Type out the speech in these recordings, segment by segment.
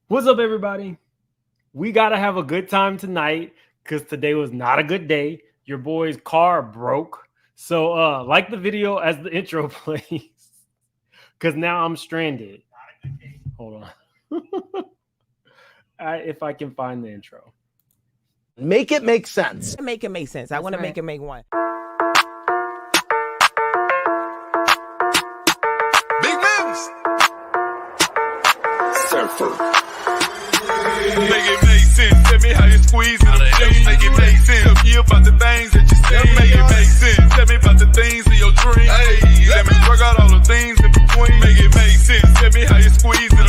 What's up, everybody? We got to have a good time tonight because today was not a good day. Your boy's car broke. So, like the video as the intro plays because now I'm stranded. Hold on. If I can find the intro. Make it make sense. Make it make sense. I want to make it make one. Big moves. Surfer. Make it make sense. Tell me how you squeeze it. Make it make sense. Tell me about the things that you see. Make it make sense. Tell me about the things of your dream. Hey, let me work out all the things in between. Make it make sense. Tell me how you squeeze it.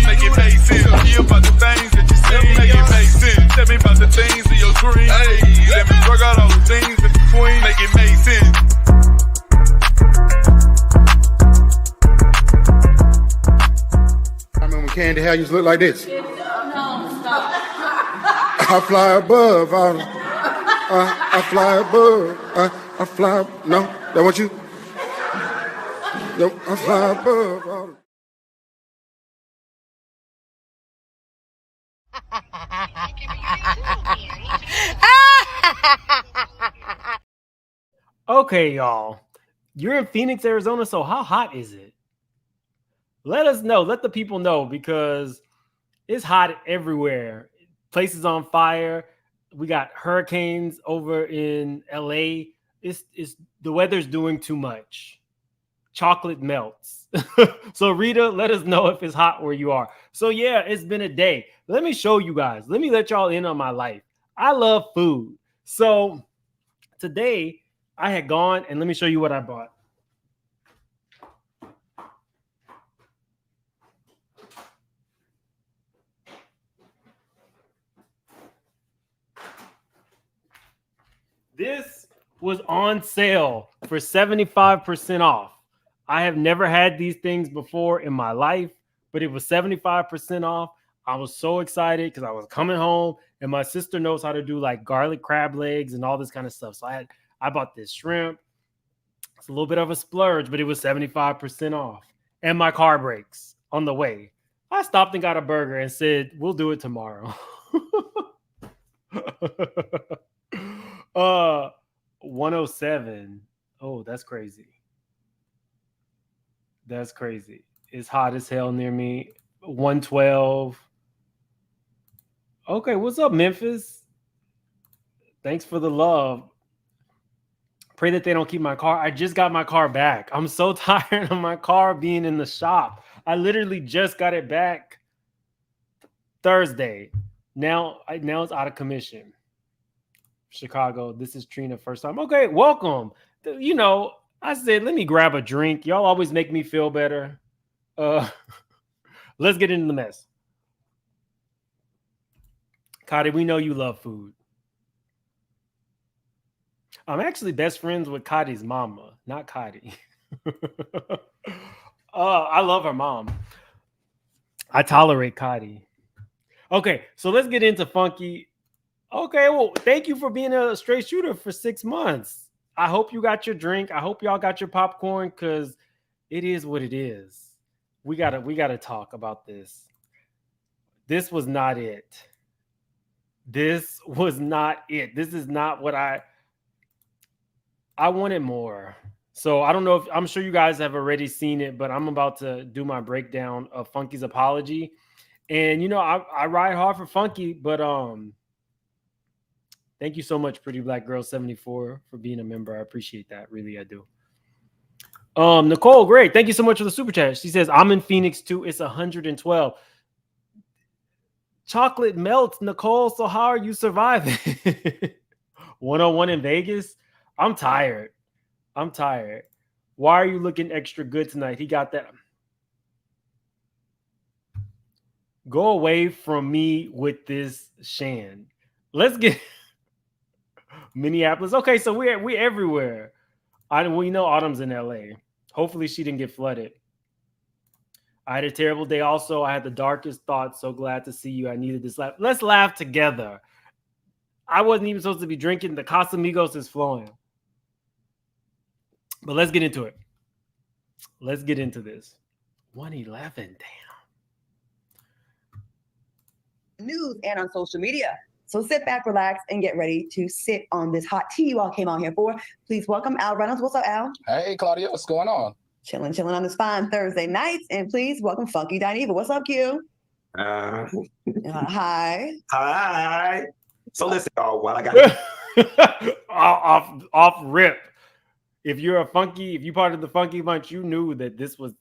Make it make sense. Tell me about the things that you see. Make it make sense. Tell me about the things of your dream. Hey, let me work out all the things in between. Make it make sense. I remember when Kandi hair used to look like this. I fly above. I fly above. I fly. No, that want you? No, I fly above. Okay, y'all. You're in Phoenix, Arizona, so how hot is it? Let us know. Let the people know because it's hot everywhere. Places on fire. We got hurricanes over in LA. It's the weather's doing too much. Chocolate melts. So Rita, let us know if it's hot where you are. So yeah, it's been a day. Let me show you guys. Let me let y'all in on my life. I love food. So today I had gone and let me show you what I bought. This was on sale for 75% off. I have never had these things before in my life, but it was 75% off. I was so excited because I was coming home and my sister knows how to do like garlic crab legs and all this kind of stuff. So I bought this shrimp. It's a little bit of a splurge, but it was 75% off. And my car breaks on the way. I stopped and got a burger and said, we'll do it tomorrow. 107. Oh, that's crazy. That's crazy. It's hot as hell near me. 112. Okay, what's up, Memphis? Thanks for the love. Pray that they don't keep my car. I just got my car back. I'm so tired of my car being in the shop. I literally just got it back Thursday. Now it's out of commission. Chicago. This is Trina, first time. Okay, welcome. You know, I said, let me grab a drink. Y'all always make me feel better. Let's get into the mess. Kandi, we know you love food. I'm actually best friends with Kadi's mama, not Kandi. I love her mom. I tolerate Kandi. Okay, so let's get into funky. Okay, well, thank you for being a straight shooter for 6 months. I hope you got your drink. I hope y'all got your popcorn because it is what it is. We gotta talk about this. This was not it. This was not it. This is not what I wanted more. So I don't know if I'm sure you guys have already seen it, but I'm about to do my breakdown of Funky's apology. And you know, I ride hard for Funky, but thank you so much, Pretty Black Girl 74, for being a member. I appreciate that. Really, I do. Nicole, great. Thank you so much for the super chat. She says, I'm in Phoenix too. It's 112. Chocolate melts, Nicole. So how are you surviving? 101 in Vegas? I'm tired. Why are you looking extra good tonight? He got that. Go away from me with this Shan. Let's get Minneapolis. Okay, so we everywhere. We know Autumn's in LA. Hopefully she didn't get flooded. I had a terrible day also. I had the darkest thoughts. So glad to see you. I needed this laugh. Let's laugh together. I wasn't even supposed to be drinking. The Casamigos is flowing. But let's get into it. Let's get into this. 111, damn. news and on social media. So sit back, relax, and get ready to sit on this hot tea you all came on here for. Please welcome Al Reynolds. What's up, Al? Hey, Claudia, what's going on? Chilling on this fine Thursday night. And please welcome Funky Dineva. What's up, Q? Hi. Hi. So listen, y'all, while I got off rip. If you're part of the Funky Bunch, you knew that this was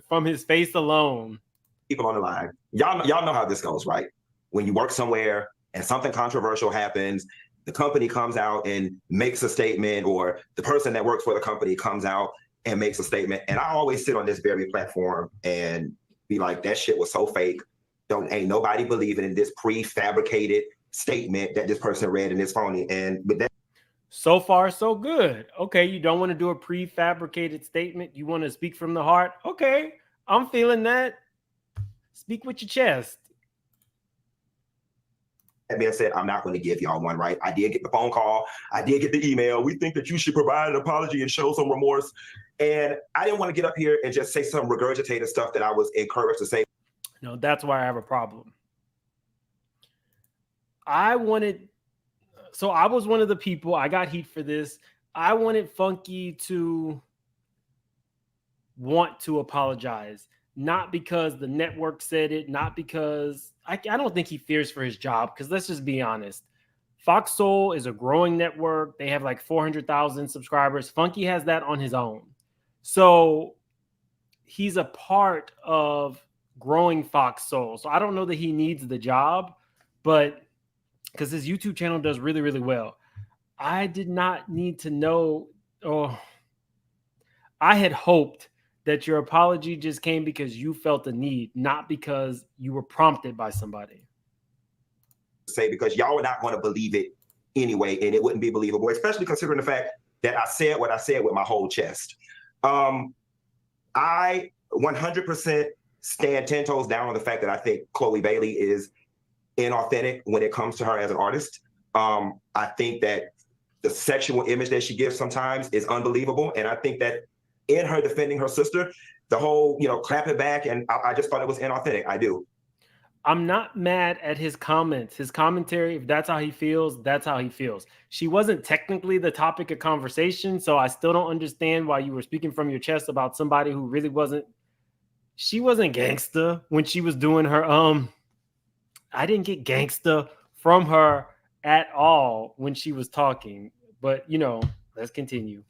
from his face alone. People on the line. Y'all know how this goes, right? When you work somewhere and something controversial happens, the company comes out and makes a statement, or the person that works for the company comes out and makes a statement. And I always sit on this very platform and be like, that shit was so fake. Ain't nobody believing in this prefabricated statement that this person read and it's phony. And with that, so far, so good. Okay, you don't want to do a prefabricated statement. You want to speak from the heart. Okay, I'm feeling that. Speak with your chest. That being said, I'm not going to give y'all one, right? I did get the phone call. I did get the email. We think that you should provide an apology and show some remorse. And I didn't want to get up here and just say some regurgitated stuff that I was encouraged to say. No, that's why I have a problem. I was one of the people, I got heat for this. I wanted Funky to want to apologize, not because the network said it, not because I don't think he fears for his job, because let's just be honest. Fox Soul is a growing network. They have like 400,000 subscribers. Funky has that on his own. So he's a part of growing Fox Soul. So I don't know that he needs the job, but because his YouTube channel does really, really well. I did not need to know. I had hoped that your apology just came because you felt the need, not because you were prompted by somebody. Say, because y'all are not going to believe it anyway, and it wouldn't be believable, especially considering the fact that I said what I said with my whole chest. I 100% stand 10 toes down on the fact that I think Chloe Bailey is inauthentic when it comes to her as an artist. I think that the sexual image that she gives sometimes is unbelievable. And I think that in her defending her sister, the whole, clap it back, and I just thought it was inauthentic. I do. I'm not mad at his comments. His commentary, if that's how he feels, that's how he feels. She wasn't technically the topic of conversation, so I still don't understand why you were speaking from your chest about somebody who really wasn't. She wasn't gangsta when she was doing her. I didn't get gangsta from her at all when she was talking. But let's continue.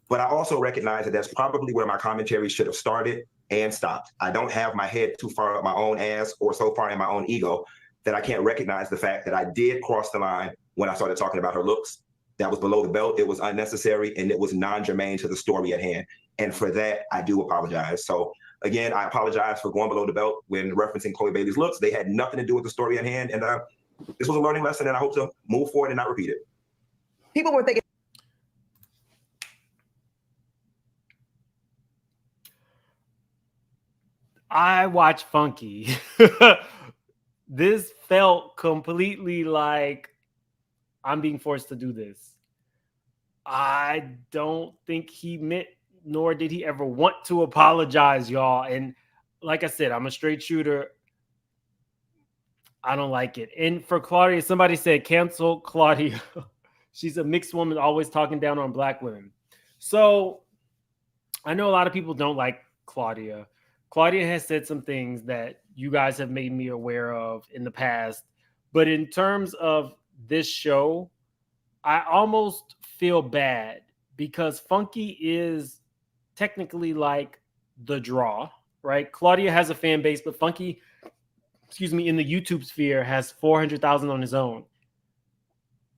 But I also recognize that that's probably where my commentary should have started and stopped. I don't have my head too far up my own ass or so far in my own ego that I can't recognize the fact that I did cross the line when I started talking about her looks. That was below the belt. It was unnecessary, and it was non-germane to the story at hand. And for that, I do apologize. So again, I apologize for going below the belt when referencing Chloe Bailey's looks. They had nothing to do with the story at hand. And this was a learning lesson, and I hope to move forward and not repeat it. People were thinking. I watch Funky. This felt completely like I'm being forced to do this. I don't think he meant, nor did he ever want to apologize, y'all. And like I said, I'm a straight shooter. I don't like it. And for Claudia, somebody said, cancel Claudia. She's a mixed woman, always talking down on Black women. So I know a lot of people don't like Claudia. Claudia has said some things that you guys have made me aware of in the past. But in terms of this show, I almost feel bad because Funky is technically like the draw, right? Claudia has a fan base, but Funky, in the YouTube sphere has 400,000 on his own.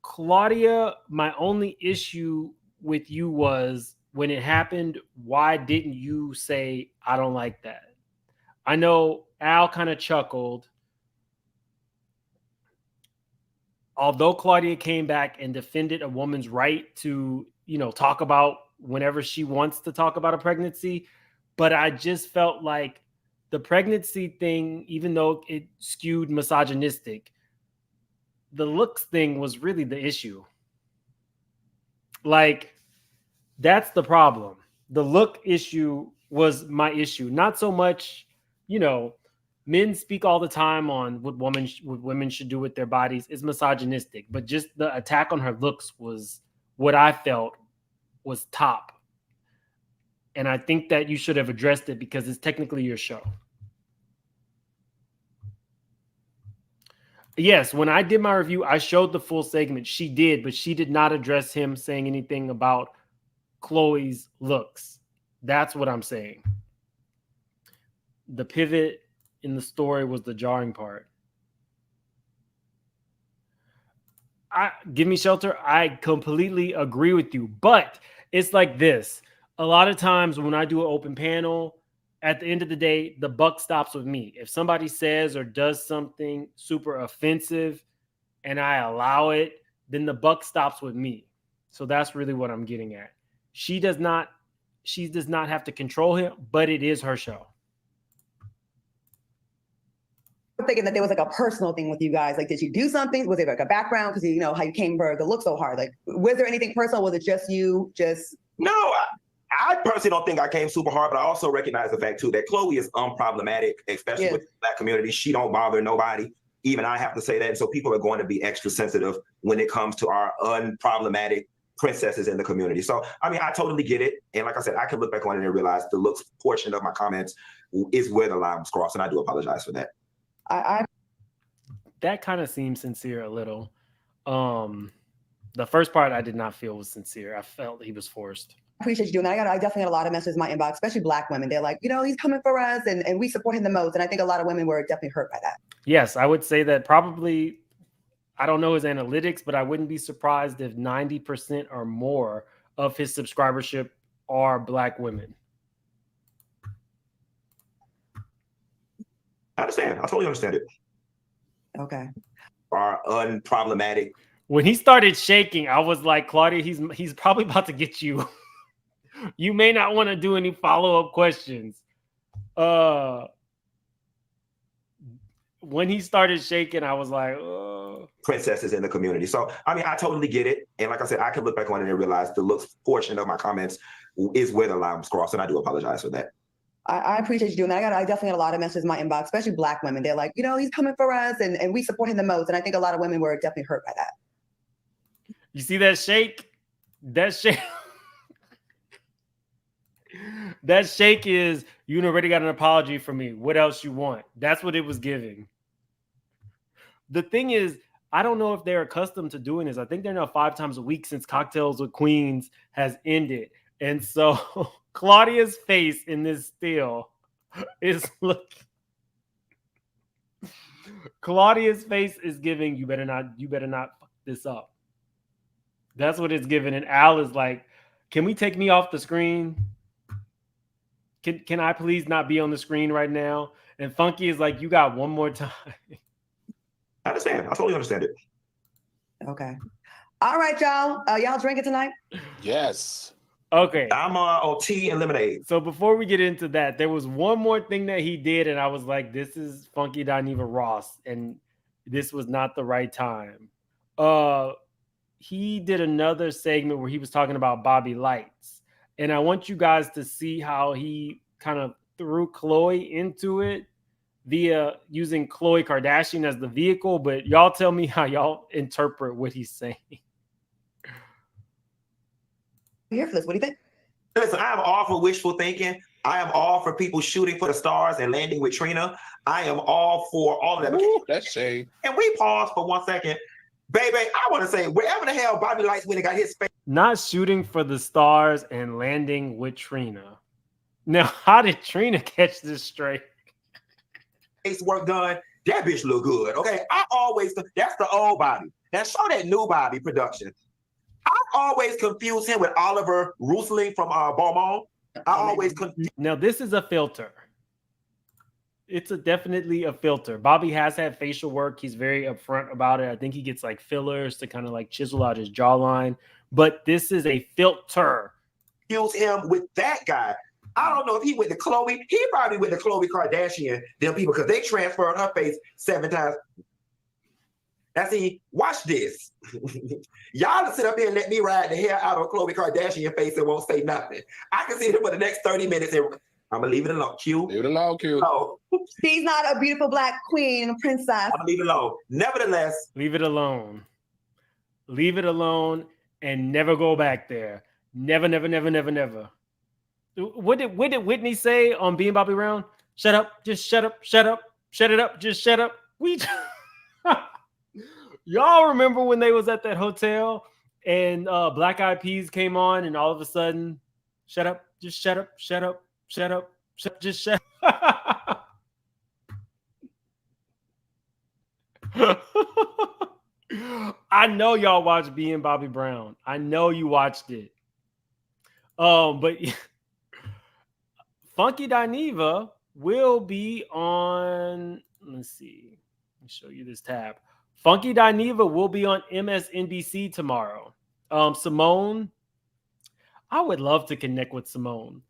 Claudia, my only issue with you was when it happened, why didn't you say, I don't like that? I know Al kind of chuckled. Although Claudia came back and defended a woman's right to, talk about whenever she wants to talk about a pregnancy, but I just felt like the pregnancy thing, even though it skewed misogynistic, the looks thing was really the issue. Like, that's the problem. The look issue was my issue. Not so much, men speak all the time on what women should do with their bodies is misogynistic, but just the attack on her looks was what I felt was top. And I think that you should have addressed it because it's technically your show. Yes, when I did my review, I showed the full segment. She did, but she did not address him saying anything about Khloe's looks. That's what I'm saying. The pivot in the story was the jarring part. Give me shelter. I completely agree with you, but it's like this. A lot of times when I do an open panel, at the end of the day, the buck stops with me. If somebody says or does something super offensive and I allow it, then the buck stops with me. So that's really what I'm getting at. She does not have to control him, but it is her show. I'm thinking that there was like a personal thing with you guys. Like, did you do something? Was it like a background? Because you know how you came for the look so hard. Like, was there anything personal? Was it just you? No, I personally don't think I came super hard, but I also recognize the fact too that Khloe is unproblematic, especially with the Black community. She don't bother nobody. Even I have to say that. And so people are going to be extra sensitive when it comes to our unproblematic princesses in the community. So, I mean, I totally get it. And like I said, I can look back on it and realize the looks portion of my comments is where the line was crossed. And I do apologize for that. That kind of seems sincere a little. The first part I did not feel was sincere. I felt he was forced. I appreciate you doing that. I definitely got a lot of messages in my inbox, especially Black women. They're like, you know, he's coming for us and we support him the most. And I think a lot of women were definitely hurt by that. Yes, I would say that probably, I don't know his analytics, but I wouldn't be surprised if 90% or more of his subscribership are Black women. I understand. I totally understand it. Okay. Are unproblematic. When he started shaking, I was like, Claudia, he's probably about to get you. You may not want to do any follow-up questions. When he started shaking, I was like, oh. Princesses in the community. So, I mean, I totally get it. And like I said, I can look back on it and realize the looks portion of my comments is where the line was crossed. And I do apologize for that. I appreciate you doing that. I definitely got a lot of messages in my inbox, especially Black women. They're like, you know, he's coming for us and we support him the most. And I think a lot of women were definitely hurt by that. You see that shake? That shake. That shake is, you already got an apology from me. What else you want? That's what it was giving. The thing is, I don't know if they're accustomed to doing this. I think they're now 5 times a week since Cocktails with Queens has ended. And so Claudia's face in this still is looking. Claudia's face is giving, you better not fuck this up. That's what it's giving. And Al is like, can we take me off the screen? Can I please not be on the screen right now? And Funky is like, you got one more time. I understand. I totally understand it. Okay. All right, y'all. Y'all drinking tonight? Yes. Okay. I'm on tea and lemonade. So before we get into that, there was one more thing that he did, and I was like, this is Funky Dineva Ross, and this was not the right time. He did another segment where he was talking about Bobby Lights. And I want you guys to see how he kind of threw Khloe into it via using Khloe Kardashian as the vehicle. But y'all tell me how y'all interpret what he's saying. Here for this. What do you think? Listen, I am all for wishful thinking. I am all for people shooting for the stars and landing with Trina. I am all for all of that. Ooh, that's shade. And we pause for 1 second. Baby, I want to say, wherever the hell Bobby Lights went and got his face. Not shooting for the stars and landing with Trina. Now, how did Trina catch this straight? Face work done. That bitch look good. Okay, that's the old Bobby. Now show that new Bobby production. I always confuse him with Oliver Rusling from Beaumont. Now, this is a filter. It's definitely a filter. Bobby has had facial work. He's very upfront about it. I think he gets like fillers to kind of like chisel out his jawline. But this is a filter. Use him with that guy. I don't know if he went to Khloe. He probably went to Khloe Kardashian, them people, because they transferred her face 7 times. Now see, watch this. Y'all sit up here and let me ride the hair out of Khloe Kardashian face and won't say nothing. I can see him for the next 30 minutes. And I'm gonna leave it alone. Q. Leave it alone, Q. No, She's not a beautiful black queen and princess. I'm gonna leave it alone. Nevertheless, Leave it alone. Leave it alone and never go back there. Never, never, never, never, never. What did Whitney say on Being Bobby Brown? Shut up, just shut up, shut up, shut it up, just shut up. Y'all remember when they was at that hotel and Black Eyed Peas came on and all of a sudden, shut up, just shut up, shut up, shut up, just shut up. I know y'all watched Being Bobby Brown. I know you watched it. But Funky Dineva will be on, let's see. Let me show you this tab. Funky Dineva will be on MSNBC tomorrow. Simone, I would love to connect with Simone.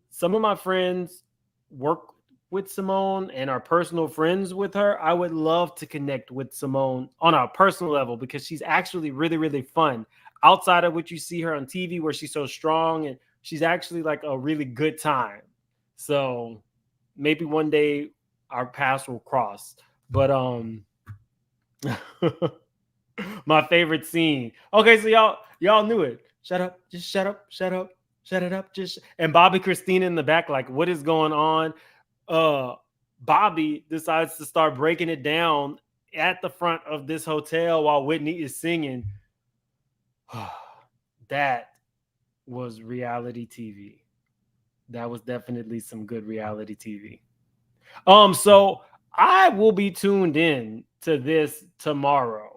Some of my friends work with Simone and are personal friends with her. I would love to connect with Simone on a personal level because she's actually really, really fun. Outside of what you see her on TV where she's so strong, and she's actually like a really good time. So maybe one day our paths will cross. But my favorite scene. Okay, so y'all knew it. Shut up, just shut up, shut up, shut it up, just and Bobby Christina in the back, like, what is going on? Bobby decides to start breaking it down at the front of this hotel while Whitney is singing. That was reality TV. That was definitely some good reality TV. So I will be tuned in to this tomorrow.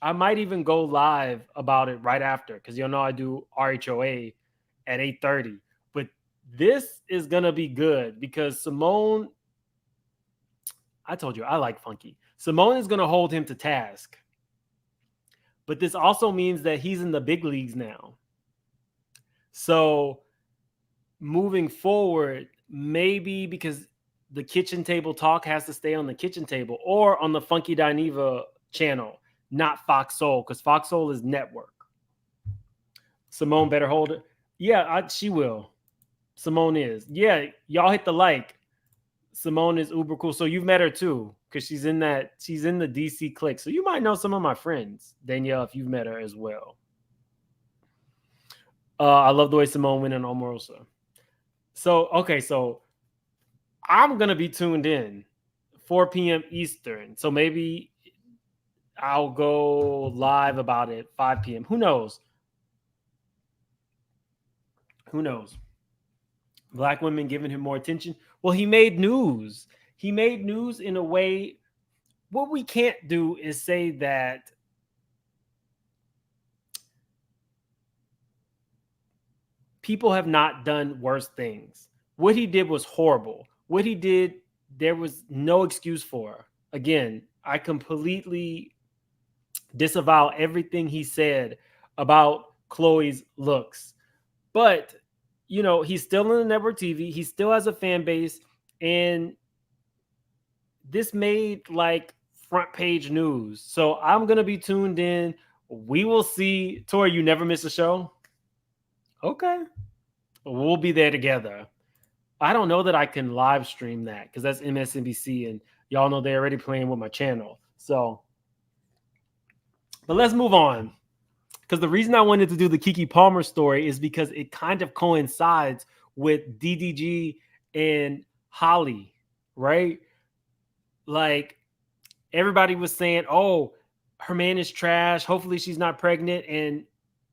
I might even go live about it right after because y'all know I do RHOA at 8:30. But this is gonna be good because Simone, I told you I like Funky. Simone is gonna hold him to task. But this also means that he's in the big leagues now. So moving forward, maybe because the kitchen table talk has to stay on the kitchen table or on the Funky Dineva channel, not Fox Soul, because Fox Soul is network. Simone better hold it. Yeah, she will. Simone is. Yeah, y'all hit the like. Simone is uber cool. So you've met her too, because she's in the DC clique. So you might know some of my friends, Danielle, if you've met her as well. I love the way Simone went in Omarosa. So, okay, so I'm going to be tuned in 4 p.m. Eastern. So maybe I'll go live about it 5 p.m. Who knows? Who knows? Black women giving him more attention. Well, he made news. He made news in a way. What we can't do is say that people have not done worse things. What he did was horrible. What he did, there was no excuse for. Again, I completely disavow everything he said about Khloe's looks. But, you know, he's still in the network TV. He still has a fan base. And this made like front page news. So I'm going to be tuned in. We will see. Tori, you never miss a show? Okay. We'll be there together. I don't know that I can live stream that because that's MSNBC and y'all know they're already playing with my channel. So, but let's move on. Because the reason I wanted to do the Keke Palmer story is because it kind of coincides with DDG and Holly, right? Like everybody was saying, oh, her man is trash. Hopefully she's not pregnant. And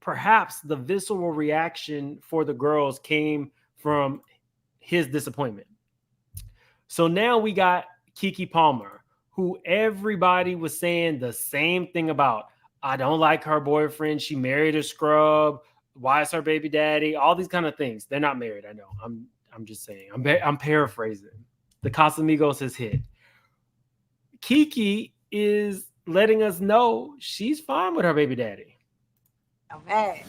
perhaps the visceral reaction for the girls came from his disappointment. So now we got Keke Palmer, who everybody was saying the same thing about. I don't like her boyfriend. She married a scrub. Why is her baby daddy? All these kind of things. They're not married. I know. I'm just saying. I'm paraphrasing. The Casamigos has hit. Keke is letting us know she's fine with her baby daddy. Okay.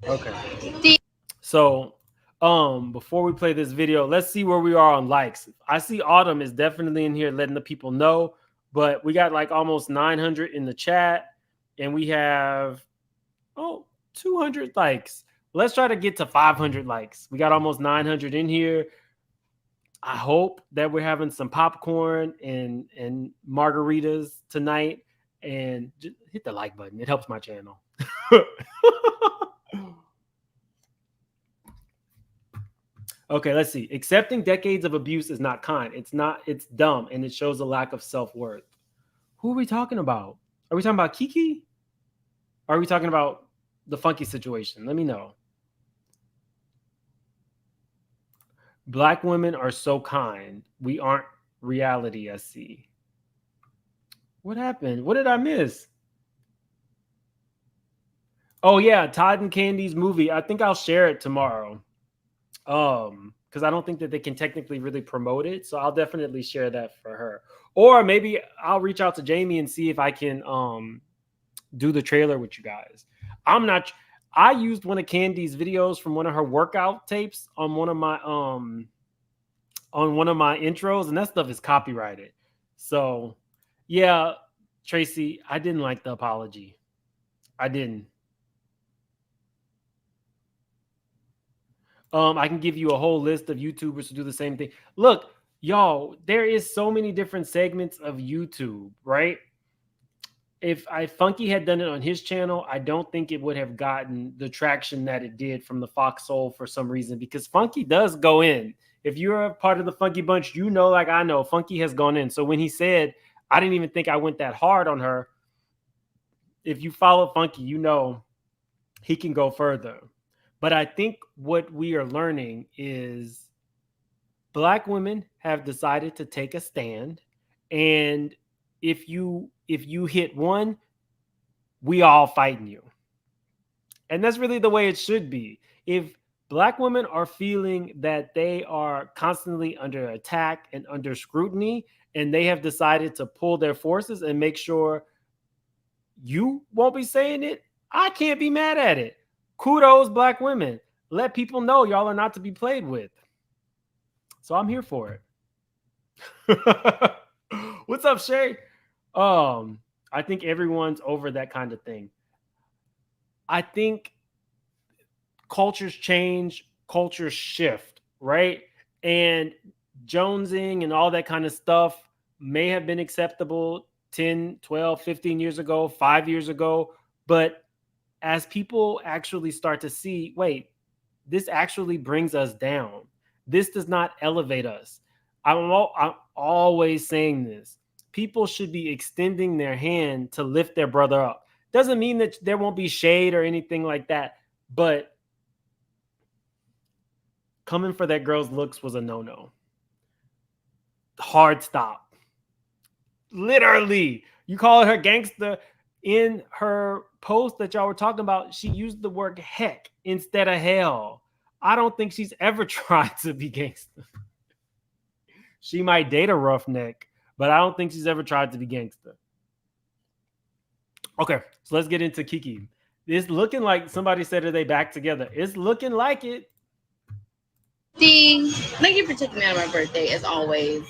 Okay. So, before we play this video, let's see where we are on likes. I see Autumn is definitely in here letting the people know, but we got like almost 900 in the chat. And we have 200 likes. Let's try to get to 500 likes. We got almost 900 in here. I hope that we're having some popcorn and margaritas tonight. And just hit the like button. It helps my channel. Okay, let's see. Accepting decades of abuse is not kind. It's dumb, and it shows a lack of self-worth. Who are we talking about? Are we talking about Keke? Or are we talking about the funky situation? Let me know. Black women are so kind. We aren't reality, I see. What happened? What did I miss? Oh yeah, Todd and Kandi's movie. I think I'll share it tomorrow. Because I don't think that they can technically really promote it. So I'll definitely share that for her. Or maybe I'll reach out to Jamie and see if I can do the trailer with you guys. I used one of Kandi's videos from one of her workout tapes on one of my intros, and that stuff is copyrighted. So yeah, Tracy, I didn't like the apology. I didn't. I can give you a whole list of YouTubers who do the same thing. Look, y'all, there is so many different segments of YouTube, right? If Funky had done it on his channel, I don't think it would have gotten the traction that it did from the Fox Soul for some reason, because Funky does go in. If you're a part of the Funky bunch, you know, like I know, Funky has gone in. So when he said, I didn't even think I went that hard on her, if you follow Funky, you know he can go further. But I think what we are learning is Black women have decided to take a stand. And if you hit one, we all fighting you. And that's really the way it should be. If Black women are feeling that they are constantly under attack and under scrutiny, and they have decided to pull their forces and make sure you won't be saying it, I can't be mad at it. Kudos, Black women. Let people know y'all are not to be played with. So I'm here for it. What's up, Shay? I think everyone's over that kind of thing. I think cultures change, cultures shift, right? And jonesing and all that kind of stuff may have been acceptable 10, 12, 15 years ago, 5 years ago. But as people actually start to see, wait, this actually brings us down. This does not elevate us. I'm always saying this. People should be extending their hand to lift their brother up. Doesn't mean that there won't be shade or anything like that, but coming for that girl's looks was a no-no. Hard stop. Literally. You call her gangster. In her post that y'all were talking about, she used the word heck instead of hell. I don't think she's ever tried to be gangster. She might date a roughneck, but I don't think she's ever tried to be gangster. Okay, so let's get into Keke. It's looking like somebody said, are they back together? It's looking like it. Thank you for taking me out of my birthday, as always.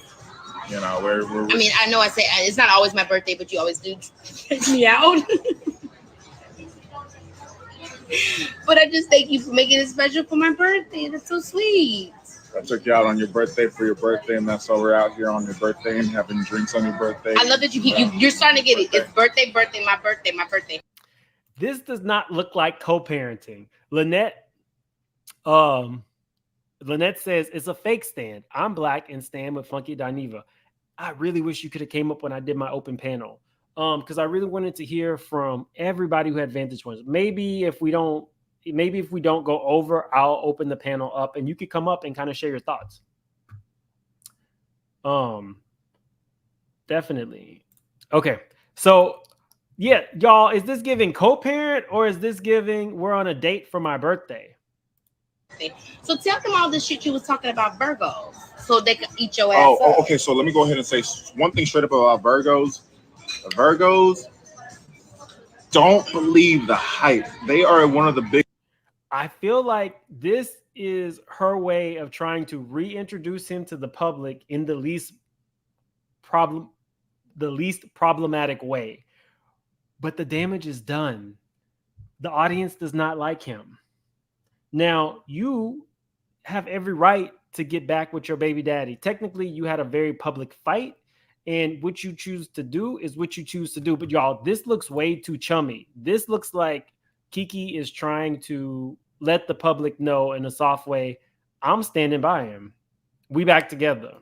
You know, we're I mean, I know I say it's not always my birthday, but you always do take me out. But I just thank you for making it special for my birthday. That's so sweet. I took you out on your birthday for your birthday, and that's why we're out here on your birthday and having drinks on your birthday. I love that you're starting to get it. It's birthday, my birthday. This does not look like co-parenting. Lynette says it's a fake stand. I'm Black and stand with Funky Dineva. I really wish you could have came up when I did my open panel. Because I really wanted to hear from everybody who had vantage points. Maybe if we don't go over, I'll open the panel up and you could come up and kind of share your thoughts. Definitely. Okay. So yeah, y'all, is this giving co-parent or is this giving we're on a date for my birthday? So tell them all the shit you was talking about Virgos so they can eat your ass up. Okay. So let me go ahead and say one thing straight up about Virgos. Virgos don't believe the hype. They are one of the big. I feel like this is her way of trying to reintroduce him to the public in the least problematic way. But the damage is done. The audience does not like him. Now, you have every right to get back with your baby daddy. Technically, you had a very public fight, and what you choose to do is what you choose to do. But y'all, this looks way too chummy. This looks like Keke is trying to let the public know in a soft way, I'm standing by him. We back together.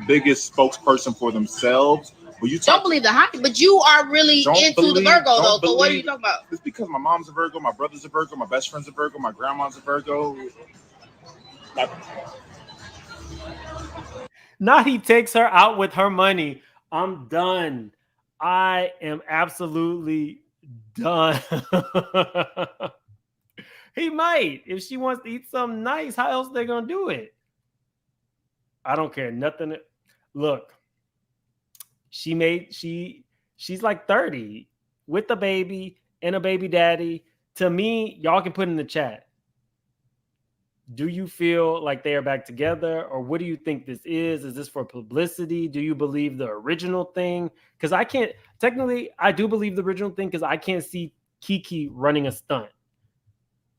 Biggest spokesperson for themselves. When you Don't believe the hype, but you are really into the Virgo though. So what are you talking about? It's because my mom's a Virgo, my brother's a Virgo, my best friend's a Virgo, my grandma's a Virgo. Now he takes her out with her money. I'm done. I am absolutely done. He might. If she wants to eat something nice, how else are they going to do it? I don't care. Nothing. Look, she's like 30 with a baby and a baby daddy. To me, y'all can put in the chat. Do you feel like they are back together, or what do you think this is? Is this for publicity? Do you believe the original thing? Because I can't, technically, I do believe the original thing because I can't see Keke running a stunt.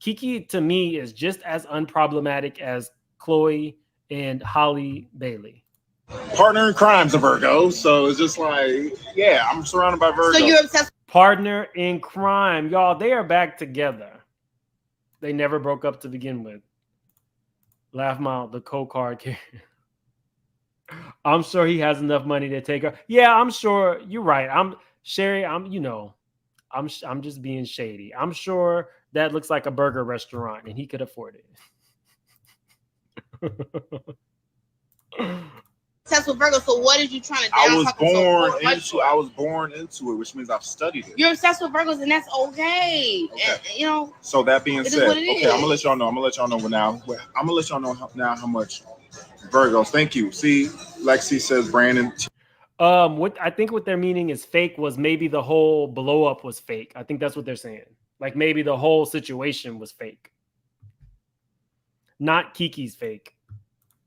Keke, to me, is just as unproblematic as Khloe and Halle Bailey. Partner in crime's a Virgo, so it's just like, yeah, I'm surrounded by Virgos. So you're obsessed. Partner in crime. Y'all, they are back together. They never broke up to begin with. Laugh Mount, the co-card carrier. I'm sure he has enough money to take her. Yeah, I'm sure you're right. I'm just being shady. I'm sure that looks like a burger restaurant and he could afford it. Obsessed with Virgo. So what are you trying to do? I was born into it, which means I've studied it. You're obsessed with Virgos, and that's okay. And, So that being said, okay, I'm gonna let y'all know. I'm gonna let y'all know now. I'm gonna let y'all know now how much Virgos. Thank you. See, Lexi says Brandon. What I think what they're meaning is fake was maybe the whole blow up was fake. I think that's what they're saying. Like maybe the whole situation was fake. Not Keke's fake.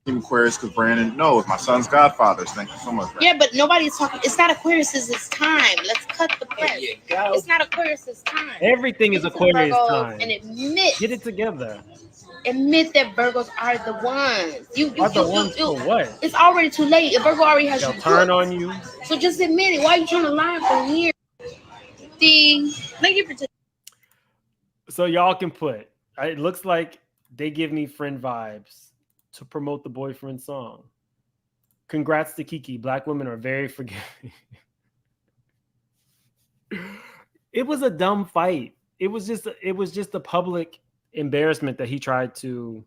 Aquarius, because Brandon knows my son's godfathers. Thank you so much. Brandon. Yeah, but nobody's talking. It's not Aquarius's time. Let's cut the press. It's not Aquarius's time. Everything is Aquarius time. And get it together. Admit that Virgos are the ones. For what? It's already too late. If Virgo already has They'll turn on you. So just admit it. Why are you trying to lie from here? Thank you for. So y'all can put. It looks like they give me friend vibes to promote the boyfriend song. Congrats to Keke. Black women are very forgiving. It was a dumb fight. It was just a public embarrassment that he tried to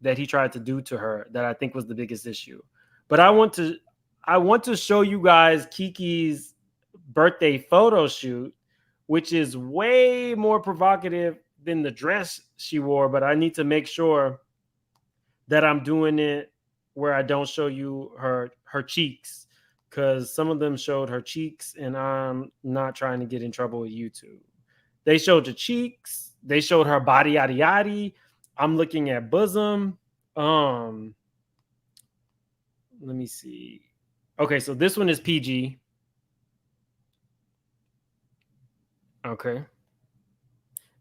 do to her that I think was the biggest issue. But I want to show you guys Keke's birthday photo shoot, which is way more provocative than the dress she wore, but I need to make sure that I'm doing it where I don't show you her cheeks, because some of them showed her cheeks and I'm not trying to get in trouble with YouTube. They showed the cheeks. They showed her body, yada, yada. I'm looking at bosom. Let me see. Okay, so this one is PG. Okay.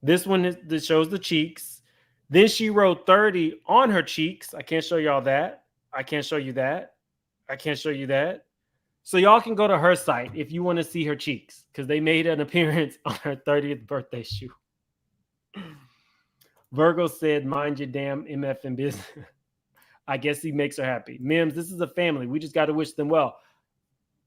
This one that shows the cheeks. Then she wrote 30 on her cheeks. I can't show y'all that. I can't show you that. I can't show you that. So y'all can go to her site if you want to see her cheeks, because they made an appearance on her 30th birthday shoot. Virgo said, mind your damn MF and business. I guess he makes her happy. Mims, this is a family. We just got to wish them well.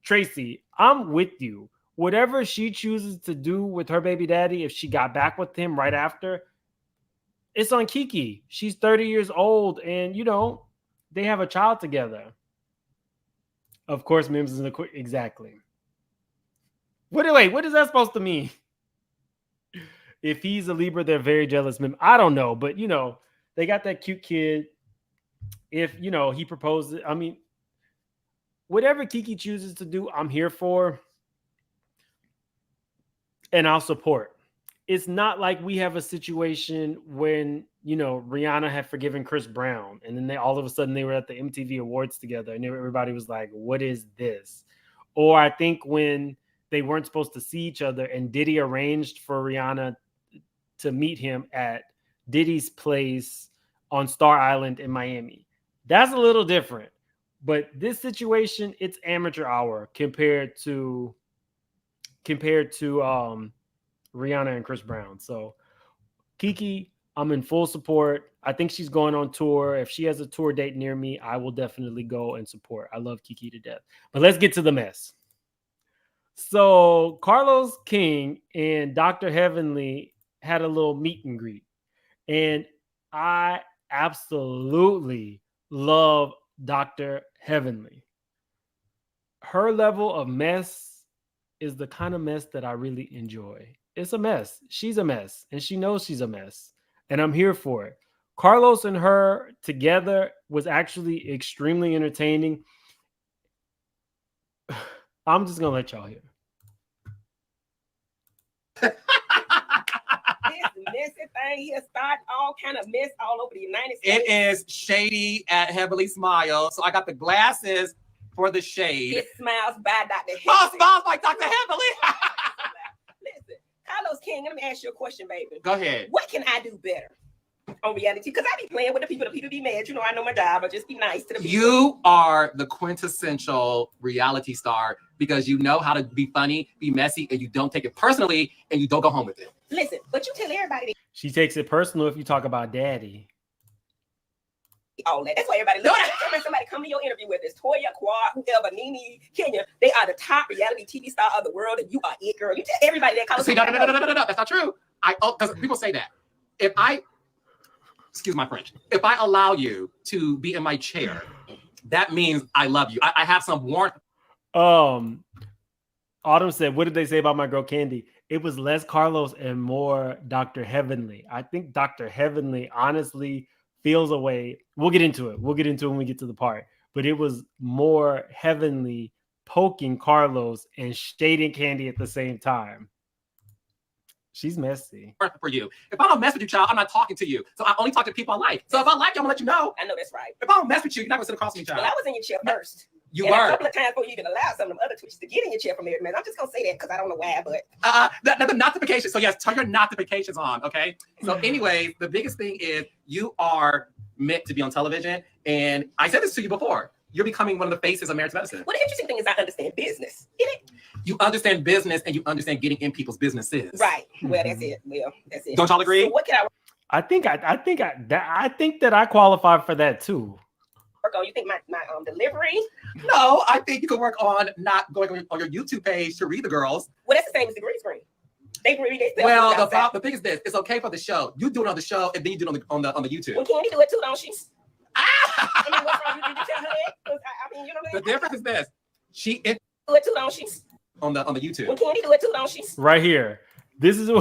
Tracy, I'm with you. Whatever she chooses to do with her baby daddy, if she got back with him right after, it's on Keke. She's 30 years old and, they have a child together. Of course, Mims is exactly. What is that supposed to mean? If he's a Libra, they're very jealous. I don't know, but, they got that cute kid. If, he proposes, whatever Keke chooses to do, I'm here for. And I'll support. It's not like we have a situation when, Rihanna had forgiven Chris Brown and then all of a sudden they were at the MTV Awards together and everybody was like, what is this? Or I think when they weren't supposed to see each other and Diddy arranged for Rihanna to meet him at Diddy's place on Star Island in Miami. That's a little different. But this situation, it's amateur hour compared to Rihanna and Chris Brown. So Keke, I'm in full support. I think she's going on tour. If she has a tour date near me, I will definitely go and support. I love Keke to death. But let's get to the mess. So Carlos King and Dr. Heavenly had a little meet and greet. And I absolutely love Dr. Heavenly. Her level of mess is the kind of mess that I really enjoy. It's a mess. She's a mess, and she knows she's a mess, and I'm here for it. Carlos and her together was actually extremely entertaining. I'm just gonna let y'all hear. Messy thing here start all kind of mess all over the United States. It is shady at Heavenly Smile. So I got the glasses for the shade. It smiles by Dr. Heavenly. Oh, smiles like Dr. Heavenly. Listen, Carlos King, let me ask you a question, baby. Go ahead. What can I do better on reality? Because I be playing with the people be mad. You know, I know my job. I just be nice to the people. You are the quintessential reality star because you know how to be funny, be messy, and you don't take it personally, and you don't go home with it. Listen, but you tell everybody that She takes it personal if you talk about daddy. all that. That's why everybody looks. Every time somebody come to your interview with this Toya, Quad, whoever, Nene, Kenya, they are the top reality TV star of the world, and you are it, girl. You tell everybody that. See, no, that's not true. Because people say that. Excuse my French, if I allow you to be in my chair, that means I love you. I have some warmth. Autumn said, what did they say about my girl Kandi? It was less Carlos and more Dr. Heavenly. I think Dr. Heavenly honestly feels a way. We'll get into it. We'll get into it when we get to the part. But it was more Heavenly poking Carlos and shading Kandi at the same time. She's messy. For you. If I don't mess with you, child, I'm not talking to you. So I only talk to people I like. So if I like you, I'm gonna let you know. I know that's right. If I don't mess with you, you're not gonna sit across from me, child. Well, I was in your chair first. You and were. A couple of times before you even allow some of them other twitches to get in your chair from every man. I'm just gonna say that because I don't know why, but the notifications. So yes, turn your notifications on. Okay. So anyway, the biggest thing is you are meant to be on television, and I said this to you before. You're becoming one of the faces of marriage medicine. Well, the interesting thing is I understand business. Get it? You understand business, and you understand getting in people's businesses. Right. Well, that's it. Well, that's it. Don't y'all agree? So what can I think that I qualify for that too. work on? You think my delivery? No, I think you can work on not going on your YouTube page to read the girls. Well, that's the same as the green screen. They can read it. Well, the thing is this: it's okay for the show. You do it on the show, and then you do it on the YouTube. Well, Kandi do it too, don't she? I mean, what's wrong? Did you tell her that? I mean, you know what I mean? The difference is this: she do it too, don't she? On the YouTube. Well, Kandi do it too, don't she? Right here. This is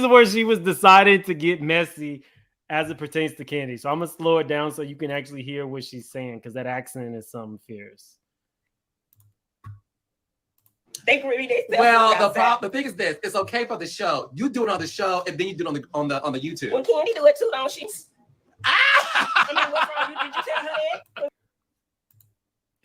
where she was deciding to get messy as it pertains to Kandi. So I'm gonna slow it down so you can actually hear what she's saying because that accent is something fierce. They can read it. Well, the thing is this: it's okay for the show. You do it on the show, and then you do it on the YouTube. Well, Kandi do it too, don't she? I mean, what's wrong? Did you tell her that?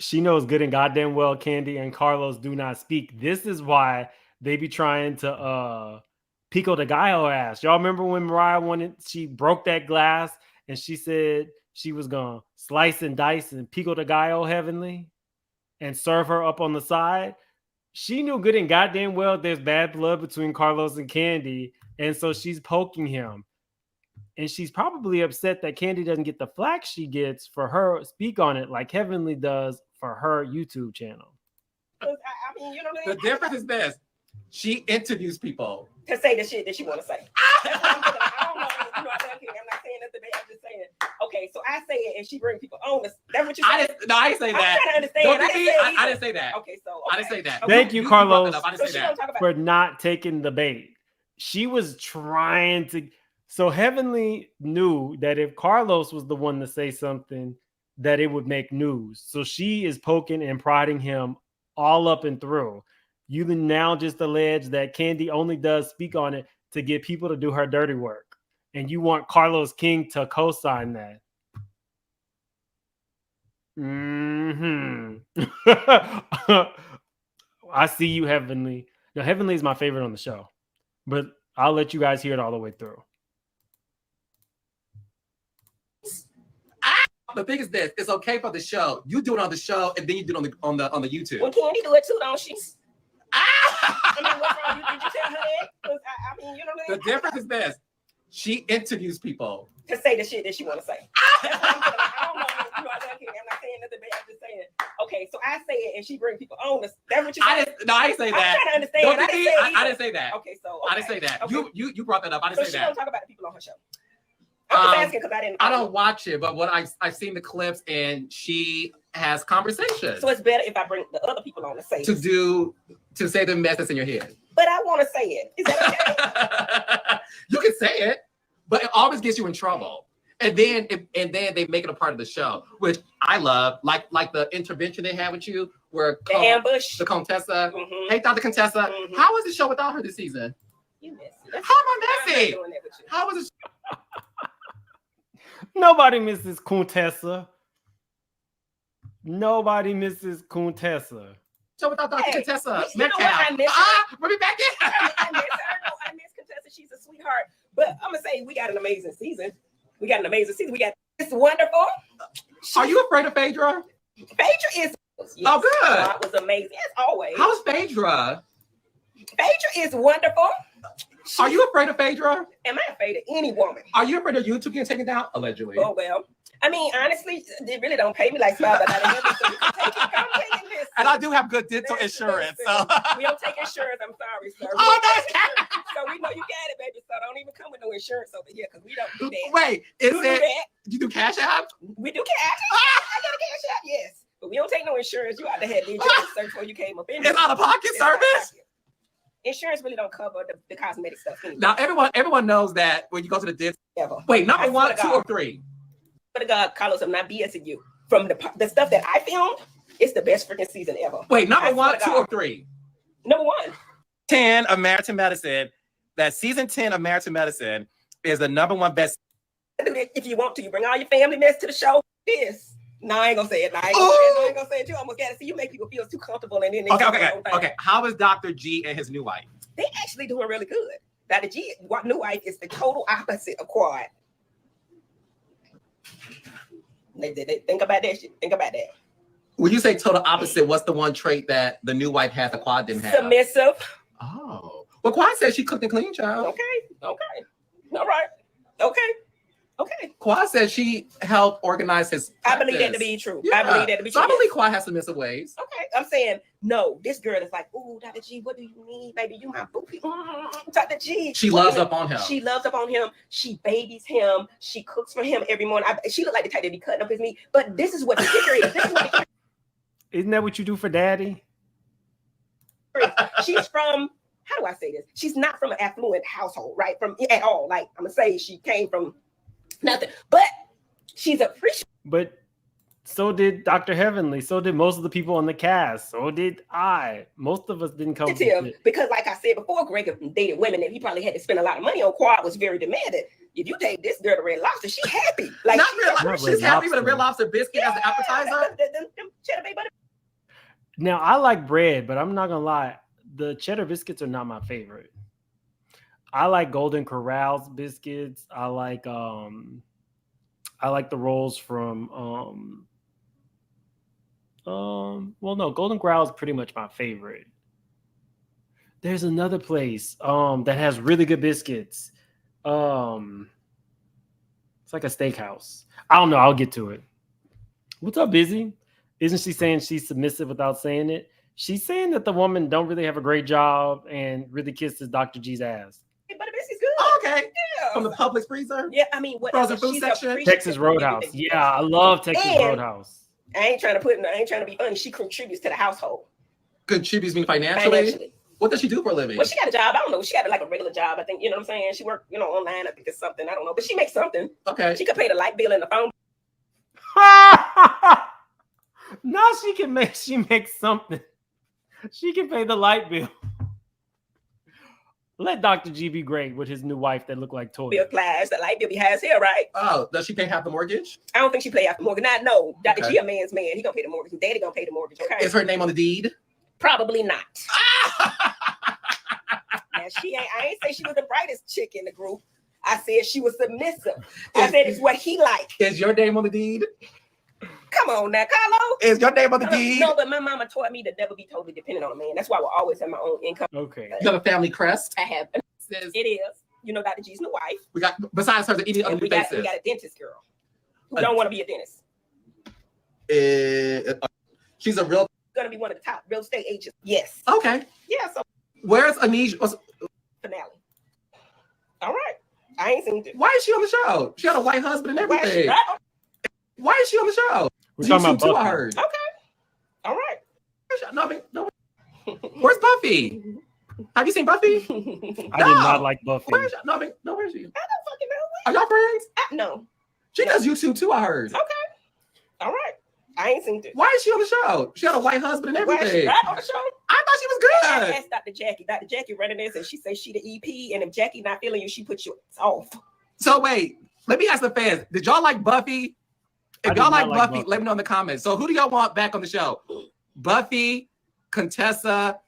She knows good and goddamn well Kandi and Carlos do not speak. This is why they be trying to Pico de Gallo ass. Y'all remember when Mariah she broke that glass and she said she was gonna slice and dice and Pico de Gallo Heavenly and serve her up on the side? She knew good and goddamn well there's bad blood between Carlos and Kandi, and so she's poking him. And she's probably upset that Kandi doesn't get the flack she gets for her speak on it like Heavenly does for her YouTube channel. I mean, you know what I The mean? difference is this: she interviews people To say the shit that she want to say. That's what I'm doing. I don't know. You know, I'm not saying nothing bad. I'm just saying. Okay, so I say it and she bring people on. That's what you say. I didn't say that. I'm trying to understand. I didn't say that. Okay, so I didn't say that. Thank you, Carlos, I didn't say that. for not taking the bait. She was trying to. So Heavenly knew that if Carlos was the one to say something, that it would make news. So she is poking and prodding him all up and through. You now just allege that Kandi only does speak on it to get people to do her dirty work. And you want Carlos King to co-sign that. I see you, Heavenly. Now, Heavenly is my favorite on the show, but I'll let you guys hear it all the way through. The thing is this: it's okay for the show. You do it on the show, and then you do it on the YouTube. Well, Kandi do it too, don't she? I mean, what's wrong? Did you tell her that? 'Cause I mean, you know what I mean? The difference is this: she interviews people to say the shit that she want to say. That's what I'm like, I don't know. I'm not saying nothing, but I'm just saying. Okay, so I say it, and she bring people on. That's what you say. I didn't say that. I'm trying to understand. I didn't say that. Okay, so I didn't say that. Okay. You brought that up. I didn't say she that. don't talk about the people on her show. I'm just asking because I didn't. I don't watch it, but what I've seen the clips, and she has conversations. So it's better if I bring the other people on to say to say the mess that's in your head. But I want to say it. Is that okay? You can say it, but it always gets you in trouble. And then they make it a part of the show, which I love, like the intervention they had with you, where the ambush, the Contessa. Mm-hmm. Hey, Dr. Contessa, how was the show without her this season? You messy. How am I messy? How was it? Nobody misses Contessa. Nobody misses Contessa. Show without Dr. Contessa. You know what? I miss her. Bring me back in. I miss her. No, I miss Contessa. She's a sweetheart. But I'm gonna say we got an amazing season. We got it's wonderful. Are you afraid of Phaedra? Phaedra is. Yes, oh, good. That was amazing. As always. How's Phaedra? Phaedra is wonderful. Are you afraid of Phaedra? Am I afraid of any woman? Are you afraid of YouTube getting taken down? Allegedly. Oh, well. I mean, honestly, they really don't pay me like $5 out of heaven, so you can take it. I'm taking this. And I do have good dental insurance. So. We don't take insurance. I'm sorry, sir. Oh, no. So we know you got it, baby. So don't even come with no insurance over here because we don't do that. Wait, you do Cash App? We do Cash App. I got a Cash App, yes. But we don't take no insurance. You ought to have the insurance search before you came up in there. It's out of pocket service? Insurance really don't cover the cosmetic stuff. Anyway. Now, everyone knows that when you go to the dentist. Wait, number 1, 2, or 3? For the God, Carlos, I'm not BSing you. From the stuff that I filmed, it's the best freaking season ever. Wait, number 1, 2, or 3? Number 1. 10 of Married to Medicine. That season 10 of Married to Medicine is the number 1 best. If you want to, you bring all your family mess to the show. This. No, I ain't gonna say it. I ain't gonna say it. You almost got to see you make people feel too comfortable, and then they Okay. How is Dr. G and his new wife? They actually doing really good. Dr. G, new wife is the total opposite of Quad. They think about that shit. Think about that. When you say total opposite, what's the one trait that the new wife has that Quad didn't have? Submissive. Oh. Well, Quad said she cooked and cleaned, child. Okay. All right. Okay. Quad said she helped organize his practice. I believe that to be true. Yeah. I believe that to be true. So I believe Quad has submissive ways. Okay. I'm saying, no, this girl is like, ooh, Dr. G, what do you need? Baby, you my booty. Dr. G. She loves up on him. She loves up on him. She babies him. She cooks for him every morning. She look like the type that be cutting up his meat. But this is what the kicker is. Isn't that what you do for daddy? She's from, how do I say this? She's not from an affluent household, right? At all. Like, I'm going to say she came from nothing. But she's appreciative. But so did Dr. Heavenly. So did most of the people on the cast. So did I. Most of us didn't come from it. Because like I said before, Greg dated women and he probably had to spend a lot of money on. Quad was very demanding. If you take this girl to Red Lobster, she's happy. Like she's happy with a Red Lobster biscuit as an appetizer. Cheddar Bay butter. Now I like bread, but I'm not gonna lie. The cheddar biscuits are not my favorite. I like Golden Corral's biscuits. I like the rolls from Golden Corral is pretty much my favorite. There's another place that has really good biscuits. It's like a steakhouse. I don't know. I'll get to it. What's up, Busy? Isn't she saying she's submissive without saying it? She's saying that the woman don't really have a great job and really kisses Dr. G's ass. But the biscuit's good. Oh, okay. Yeah. From the Publix freezer? Yeah, I mean, what frozen food section? Texas Roadhouse. Yeah, I love Texas Roadhouse. I ain't trying to be funny. She contributes to the household. Contributes me financially? What does she do for a living? Well, she got a job. I don't know. She got a regular job. I think, you know what I'm saying? She worked, online. I think it's something. I don't know. But she makes something. Okay. She could pay the light bill and the phone. Now she makes something. She can pay the light bill. Let Dr. G be great with his new wife that look like toys. Bill Clash, the light bill has here, right? Oh, does she pay half the mortgage? I don't think she pay half the mortgage. No, Dr. G a man's man. He gonna pay the mortgage. Daddy gonna pay the mortgage. Okay. Is her name on the deed? Probably not. Now, I ain't say she was the brightest chick in the group. I said she was submissive. I said it's what he liked. Is your name on the deed? Come on now, Carlo. Is your name on the deed? No, but my mama taught me to never be totally dependent on a man. That's why I will always have my own income. Okay. You have a family crest? I have. It is. You know, Dr. G's new wife. We got, besides her, any other we faces? We got a dentist girl who don't want to be a dentist. She's a real... Going to be one of the top real estate agents. Yes. Okay. Yeah, so... Where's Anisha? Finale. All right. I ain't seen it. Why is she on the show? She had a white husband and everything. Why is she on the show? We're talking about too, Buffy. I heard. Okay. All right. No. Where's Buffy? Have you seen Buffy? I did not like Buffy. Where's she? I don't fucking know. Are y'all friends? No. She does YouTube too, I heard. Okay. All right. I ain't seen it. Why is she on the show? She had a white husband and everything. Why is she on the show? I thought she was good. Ask Dr. Jackie. Dr. Jackie running this and she says she the EP, and if Jackie not feeling you, she puts you off. So wait, let me ask the fans. Did y'all like Buffy? If y'all like Buffy, let me know in the comments. So who do y'all want back on the show? Buffy, Contessa,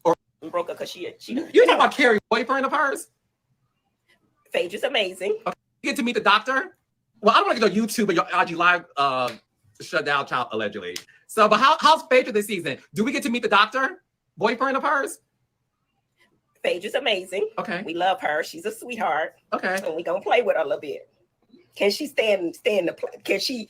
or broke her because she you talking about Carrie's boyfriend of hers? Phaedra's amazing. Okay. You get to meet the doctor? Well, I don't want to get on YouTube, but your IG Live shut down child allegedly. So, but how's Phaedra this season? Do we get to meet the doctor? Boyfriend of hers? Phaedra's amazing. Okay. We love her. She's a sweetheart. Okay. And we gonna play with her a little bit. Can she stand the play? Can she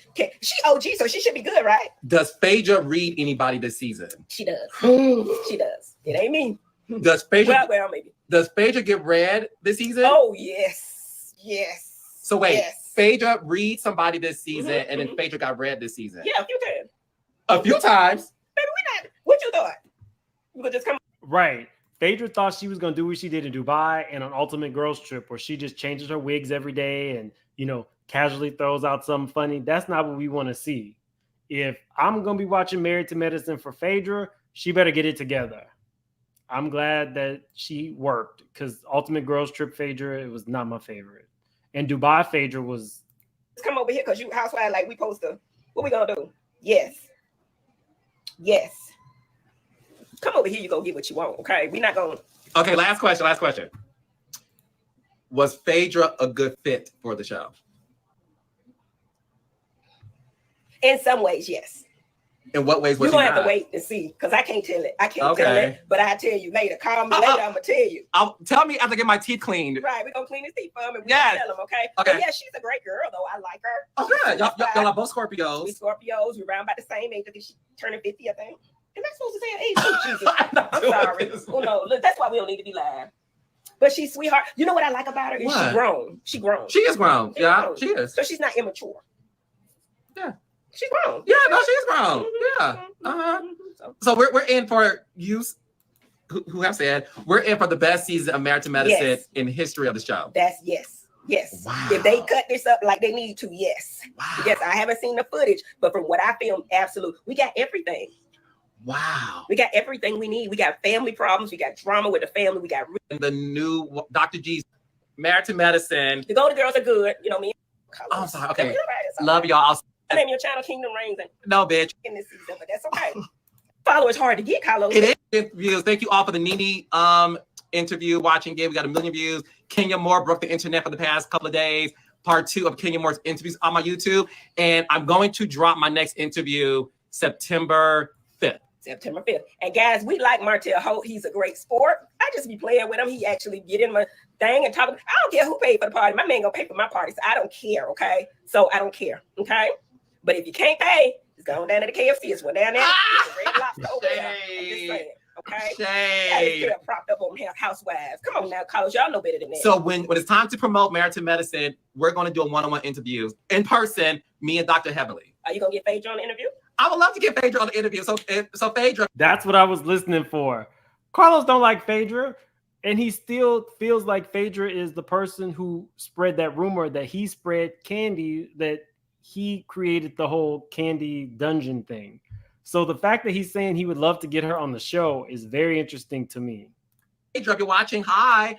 OG, so she should be good, right? Does Phaedra read anybody this season? She does. She does. It ain't me. Does Phaedra well, maybe. Does Phaedra get read this season? Oh, yes. Yes. So wait, yes. Phaedra read somebody this season, and then Phaedra got read this season. Yeah, a few times. A few times. Baby, we not. What you thought? You could just come. Right. Phaedra thought she was going to do what she did in Dubai and on Ultimate Girls Trip, where she just changes her wigs every day and, casually throws out something funny. That's not what we want to see. If I'm going to be watching Married to Medicine for Phaedra, she better get it together. I'm glad that she worked, because Ultimate Girls Trip Phaedra, it was not my favorite. And Dubai Phaedra was... Come over here, because you housewife, like we supposed to. What we going to do? Yes. Yes. Come over here, you go get what you want, okay? We're not going to... Okay, last question. Was Phaedra a good fit for the show? In some ways, yes. In what ways was You're she going to have not? to wait and see, because I can't tell it. I can't tell it, but I'll tell you later. Call me later, I'm going to tell you. Tell me after I get my teeth cleaned. Right, we're going to clean his teeth for him and we're Yes. going to tell him, okay? Okay. But yeah, she's a great girl, though. I like her. Oh, good. Y'all are both Scorpios. We Scorpios. We're around about the same age. I think she's turning 50, I think. Am I supposed to say her age? Oh, Jesus. I'm sorry. Oh, no. Look, that's why we don't need to be live. But she's sweetheart. You know what I like about her? Is What? she's grown. She grown. She is grown. Yeah, she is. So she's not immature. Yeah. She's grown. Yeah, no, she's grown. Yeah. Uh-huh. So we're in for you who have said we're in for the best season of Married to Medicine in history of the show. That's yes. Wow. If they cut this up like they need to, yes. Wow. Yes, I haven't seen the footage, but from what I filmed, absolutely. We got everything. Wow. We got everything we need. We got family problems. We got drama with the family. We got the new Dr. G's Married to Medicine. The Golden Girls are good. You know me. Oh, I'm sorry. Okay. Right, love y'all. I name your channel Kingdom Reigns. No, bitch. In this season, but that's okay. Followers hard to get, Carlos. It is views. Thank you all for the Nene interview, watching it. We got 1 million views. Kenya Moore broke the internet for the past couple of days. Part 2 of Kenya Moore's interviews on my YouTube. And I'm going to drop my next interview September 5th. September 5th. And guys, we like Martell Holt. He's a great sport. I just be playing with him. He actually get in my thing and talk. I don't care who paid for the party. My man gonna pay for my party. So I don't care, okay? So I don't care, okay? But if you can't pay, it's going down to the KFC. It's one down there. Red Lobster over there. I'm just saying, okay? Shade. Yeah, propped up on housewives. Come on now, college. Y'all know better than that. So when it's time to promote Married to Medicine, we're going to do a one-on-one interview in person, me and Dr. Heavily. Are you gonna get Phaedra on the interview? I would love to get Phaedra on the interview. So Phaedra. That's what I was listening for. Carlos don't like Phaedra, and he still feels like Phaedra is the person who spread that rumor that he spread Kandi, that he created the whole Kandi dungeon thing. So the fact that he's saying he would love to get her on the show is very interesting to me. Phaedra, if you're watching, hi.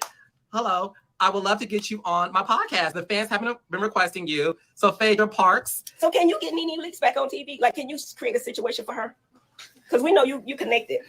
Hello. I would love to get you on my podcast. The fans haven't been requesting you. So Phaedra Parks. So can you get Nene Leakes back on TV? Like, can you create a situation for her? Because we know you connected.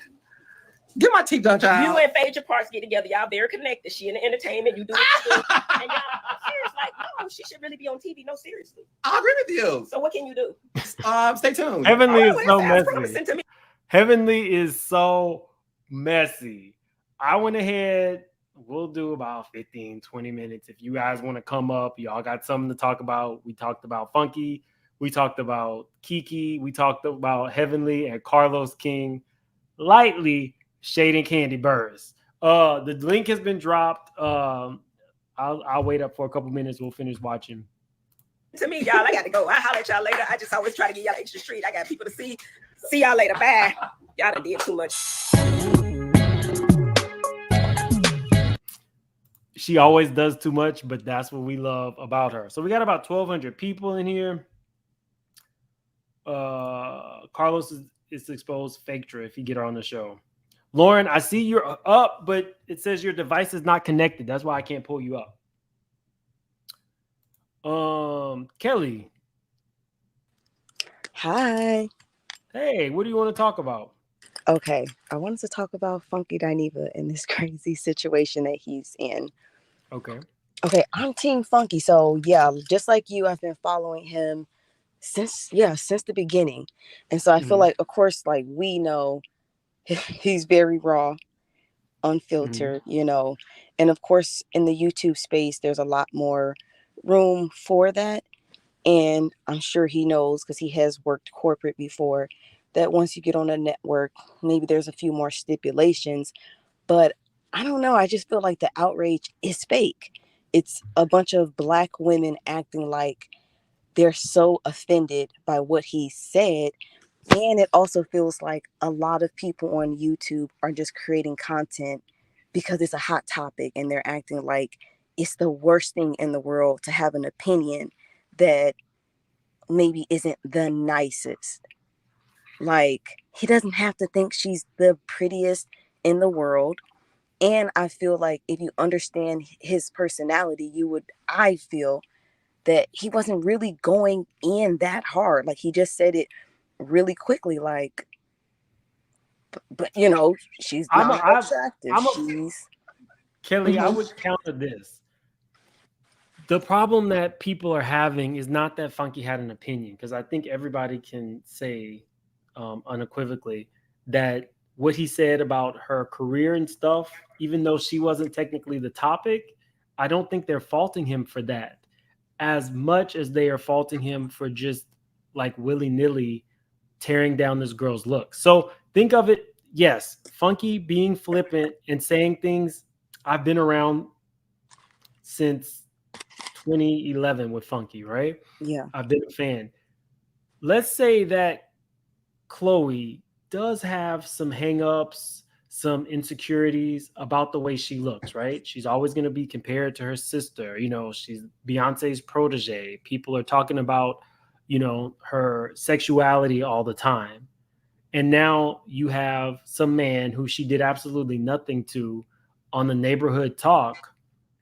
Get my teeth done, child. You and Phaedra Parks get together. Y'all very connected. She in the entertainment. You do what you do. And y'all, I'm serious, like, no, she should really be on TV. No, seriously. I agree with you. So what can you do? Stay tuned. Heavenly is so Promising messy. to me. Heavenly is so messy. I went ahead. We'll do about 15, 20 minutes. If you guys want to come up, y'all got something to talk about. We talked about Funky. We talked about Keke. We talked about Heavenly and Carlos King. Lightly shading Kandi Burruss. The link has been dropped. I'll wait up for a couple minutes. We'll finish watching. To me, y'all, I got to go. I'll holler at y'all later. I just always try to get y'all extra street. I got people to see. See y'all later. Bye. Y'all done did too much. She always does too much, but that's what we love about her. So we got about 1,200 people in here. Carlos is exposed Phaedra if you get her on the show. Lauren, I see you're up, but it says your device is not connected. That's why I can't pull you up. Kelly. Hi. Hey, what do you want to talk about? Okay, I wanted to talk about Funky Dineva and this crazy situation that he's in. Okay, I'm Team Funky. So yeah, just like you, I've been following him since the beginning. And so I feel like, of course, like we know he's very raw, unfiltered, you know. And of course, in the YouTube space, there's a lot more room for that. And I'm sure he knows, because he has worked corporate before, that once you get on a network, maybe there's a few more stipulations. But I don't know. I just feel like the outrage is fake. It's a bunch of Black women acting like they're so offended by what he said. And it also feels like a lot of people on YouTube are just creating content because it's a hot topic, and they're acting like it's the worst thing in the world to have an opinion that maybe isn't the nicest. Like, he doesn't have to think she's the prettiest in the world. And I feel like if you understand his personality, I feel that he wasn't really going in that hard. Like, he just said it really quickly, like, but you know, she's not attractive. Kelly, I would counter this. The problem that people are having is not that Funky had an opinion, because I think everybody can say unequivocally that what he said about her career and stuff, even though she wasn't technically the topic, I don't think they're faulting him for that as much as they are faulting him for just like willy-nilly tearing down this girl's look. So think of it, yes, Funky being flippant and saying things. I've been around since 2011 with Funky, right? Yeah. I've been a fan. Let's say that Khloe does have some hangups, some insecurities about the way she looks, right? She's always going to be compared to her sister. You know, she's Beyonce's protege. People are talking about, you know, her sexuality all the time. And now you have some man who she did absolutely nothing to on the Neighborhood Talk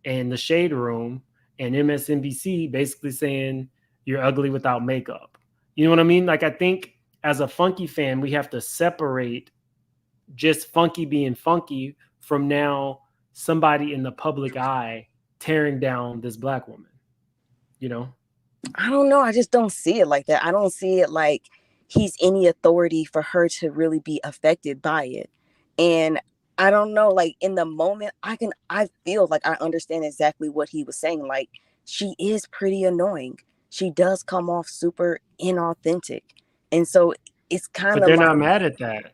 and the Shade Room and MSNBC basically saying you're ugly without makeup. You know what I mean? Like, I think as a Funky fan, we have to separate just Funky being Funky from now somebody in the public eye tearing down this Black woman, you know? I don't know. I just don't see it like that. I don't see it like he's any authority for her to really be affected by it. And I don't know, like in the moment, I feel like I understand exactly what he was saying. Like, she is pretty annoying. She does come off super inauthentic. And so it's kind of But they're like, not mad at that.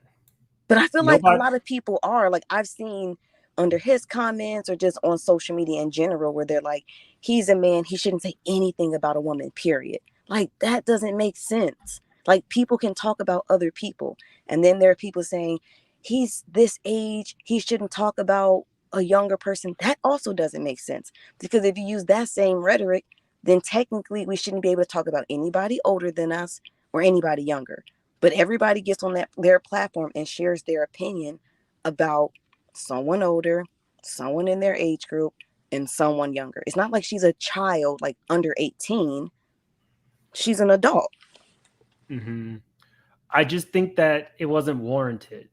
but I feel like a lot of people are. Like, I've seen under his comments or just on social media in general where they're like, he's a man, he shouldn't say anything about a woman, period. Like, that doesn't make sense. Like, people can talk about other people. And then there are people saying, he's this age, he shouldn't talk about a younger person. That also doesn't make sense. Because if you use that same rhetoric, then technically we shouldn't be able to talk about anybody older than us or anybody younger. But everybody gets on their platform and shares their opinion about someone older, someone in their age group, and someone younger. It's not like she's a child, like under 18. She's an adult. Mm-hmm. I just think that it wasn't warranted.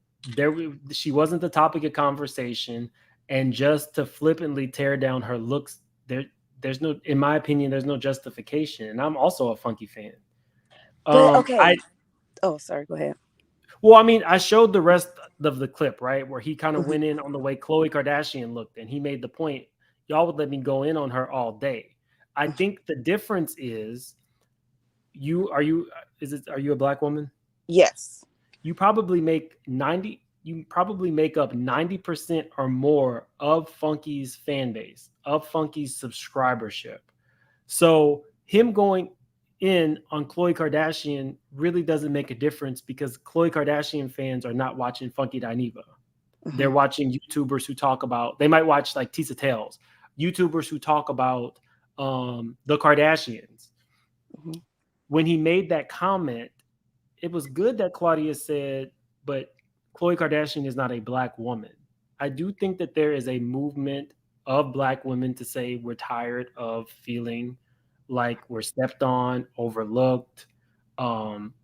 she wasn't the topic of conversation, and just to flippantly tear down her looks, there's no, in my opinion, there's no justification. And I'm also a Funky fan. But okay. Oh, sorry. Go ahead. Well, I mean, I showed the rest of the clip, right, where he kind of went in on the way Khloe Kardashian looked, and he made the point, y'all would let me go in on her all day. I think the difference is, are you a black woman? Yes. You probably make up 90% or more of Funky's fan base, of Funky's subscribership. So him going in on Khloe Kardashian really doesn't make a difference, because Khloe Kardashian fans are not watching Funky Dineva. They're watching YouTubers who talk about, they might watch like Tisa Tales, YouTubers who talk about the Kardashians. When he made that comment, it was good that Claudia said, but Khloe Kardashian is not a black woman. I do think that there is a movement of black women to say we're tired of feeling like we're stepped on, overlooked,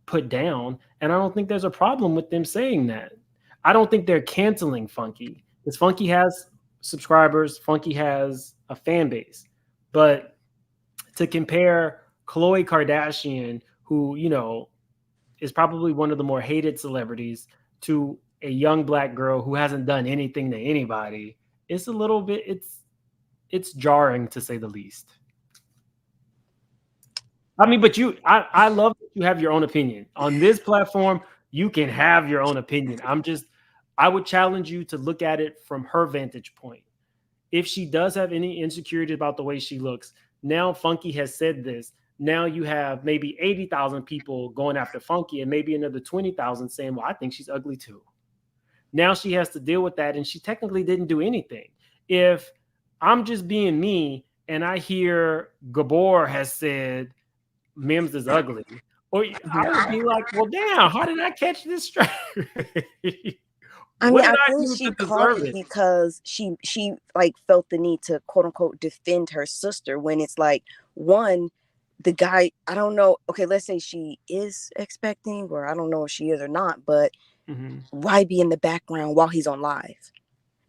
put down. And I don't think there's a problem with them saying that. I don't think they're canceling Funky, because Funky has subscribers, Funky has a fan base. But to compare Khloe Kardashian, who, you know, is probably one of the more hated celebrities, to a young black girl who hasn't done anything to anybody, it's a little bit, it's jarring, to say the least. I mean, but I love that you have your own opinion. On this platform, you can have your own opinion. I would challenge you to look at it from her vantage point. If she does have any insecurity about the way she looks, now Funky has said this. Now you have maybe 80,000 people going after Funky, and maybe another 20,000 saying, well, I think she's ugly too. Now she has to deal with that, and she technically didn't do anything. If I'm just being me and I hear Gabor has said Mims is ugly, or I would be like, well, damn, how did I catch this straight? I mean, I think she caught it because she like felt the need to quote unquote defend her sister, when it's like, one, the guy, I don't know. Okay, let's say she is expecting, or I don't know if she is or not, but why be in the background while he's on live?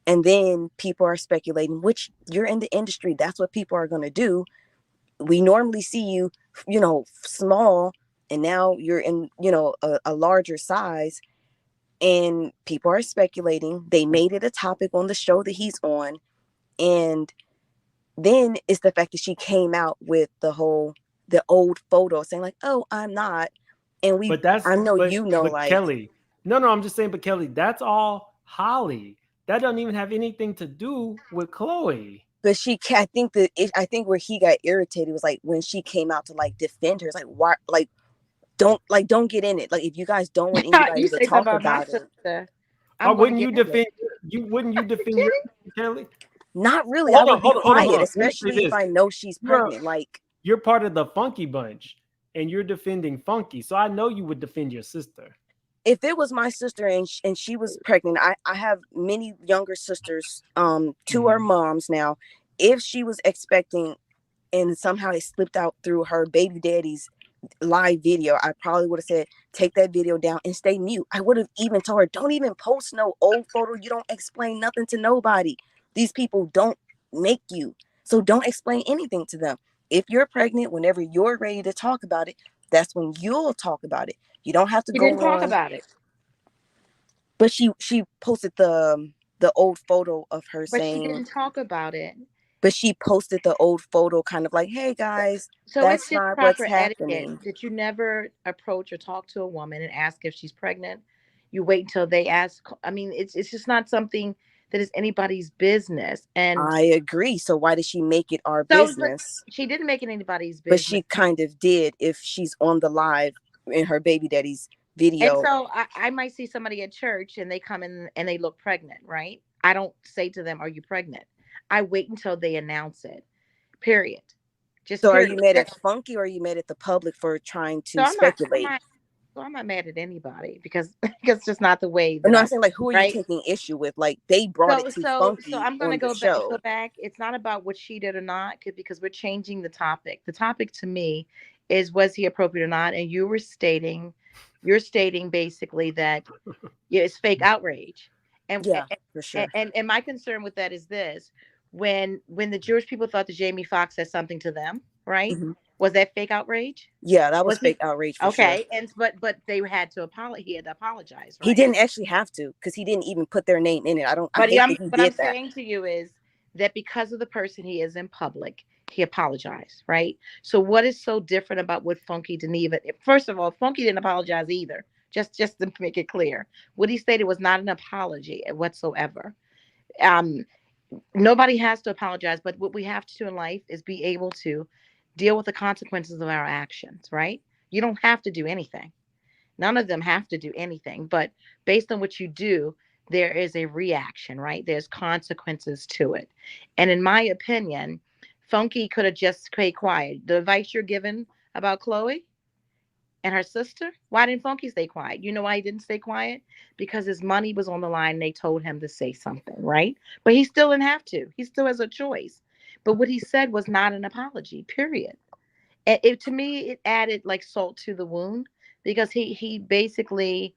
And then people are speculating, which you're in the industry. That's what people are going to do. We normally see you, you know, small, and now you're in, you know, a larger size. And people are speculating. They made it a topic on the show that he's on. And then it's the fact that she came out with the old photo saying like, oh, I'm not. And Kelly, no, I'm just saying, but Kelly, that's all Holly. That doesn't even have anything to do with Khloe. But I think where he got irritated was like when she came out to like defend her. It's like, why, like, don't get in it. Like, if you guys don't want anybody to talk about it, wouldn't you defend your Kelly? Not really. I would be quiet, especially if I know she's pregnant. Like, you're part of the Funky bunch, and you're defending Funky, so I know you would defend your sister. If it was my sister and she was pregnant, I have many younger sisters. Two are moms now. If she was expecting, and somehow it slipped out through her baby daddy's live video, I probably would have said, take that video down and stay mute. I would have even told her, don't even post no old photo. You don't explain nothing to nobody. These people don't make you, so don't explain anything to them. If you're pregnant, whenever you're ready to talk about it, that's when you'll talk about it. You don't have to go didn't talk about it. But she posted the old photo of her saying, she didn't talk about it. But she posted the old photo, kind of like, hey guys, so that's it's not proper what's happening. That you never approach or talk to a woman and ask if she's pregnant. You wait until they ask. I mean, it's just not something that is anybody's business. And I agree. So why did she make it our business? She didn't make it anybody's business. But she kind of did if she's on the live in her baby daddy's video. And so I might see somebody at church and they come in and they look pregnant, right? I don't say to them, are you pregnant? I wait until they announce it, period. So are you mad at Funky, or are you mad at the public for trying to speculate? I'm not mad at anybody because it's just not the way. I'm saying, like, who are you taking issue with? Like, they brought it to Funky. So I'm going to go back. It's not about what she did or not, because we're changing the topic. The topic to me is, was he appropriate or not? And you were stating you're stating basically that it's fake outrage. And Yeah, for sure. and my concern with that is this: when the Jewish people thought that Jamie Foxx said something to them, right? Mm-hmm. Was that fake outrage? Yeah, that was Was he fake outrage for sure. okay? And but they had to apologize. He had to apologize, right? He didn't actually have to because he didn't even put their name in it. I But hate I'm that he but I'm did that. saying to you is that because of the person he is in public, he apologized, right? So what is so different about what Funky Dineva? First of all, Funky didn't apologize either. Just to make it clear, what he stated was not an apology whatsoever. Nobody has to apologize, but what we have to do in life is be able to deal with the consequences of our actions, right? You don't have to do anything. None of them have to do anything, but based on what you do, there is a reaction, right? There's consequences to it. And in my opinion, Funky could have just stayed quiet. The advice you're given about Khloe and her sister, why didn't Funky stay quiet? You know why he didn't stay quiet? Because his money was on the line and they told him to say something, right? But he still didn't have to. He still has a choice. But what he said was not an apology, period. And to me, it added like salt to the wound because he basically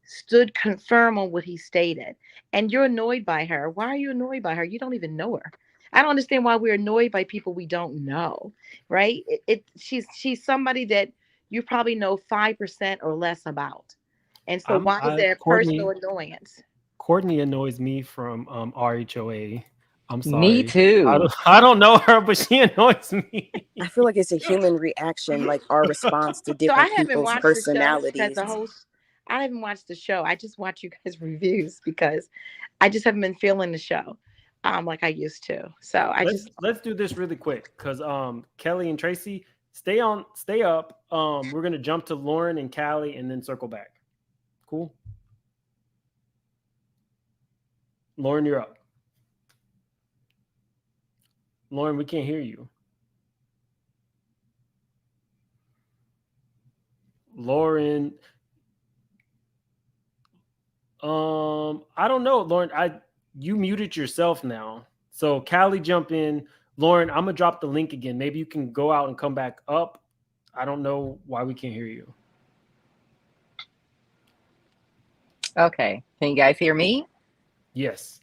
stood confirm on what he stated. And you're annoyed by her. Why are you annoyed by her? You don't even know her. I don't understand why we're annoyed by people we don't know, right? She's somebody that you probably know 5% or less about. And so why is there personal annoyance? Courtney annoys me from RHOA. I'm sorry. Me too. I don't know her, but she annoys me. I feel like it's a human reaction, like our response to different people's personalities. I haven't watched the show. I just watch you guys' reviews because I just haven't been feeling the show like I used to. So let's do this really quick because Kelly and Tracy, stay up. We're gonna jump to Lauren and Callie and then circle back. Cool. Lauren, you're up. Lauren, we can't hear you. Lauren, I don't know, Lauren. You muted yourself now. So Callie, jump in. Lauren, I'm gonna drop the link again. Maybe you can go out and come back up. I don't know why we can't hear you. Okay. Can you guys hear me? Yes.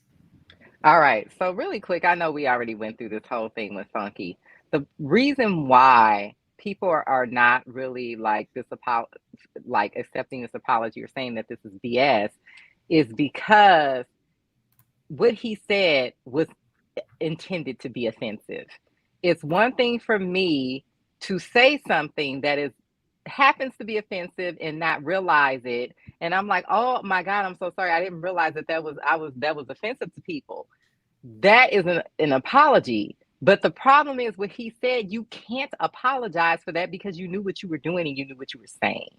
All right. So really quick, I know we already went through this whole thing with Funky. The reason why people are not really like accepting this apology or saying that this is BS is because what he said was intended to be offensive. It's one thing for me to say something that happens to be offensive and not realize it, and I'm like, oh my God, I'm so sorry, I didn't realize that was offensive to people. That is an apology. But the problem is what he said, you can't apologize for that because you knew what you were doing and you knew what you were saying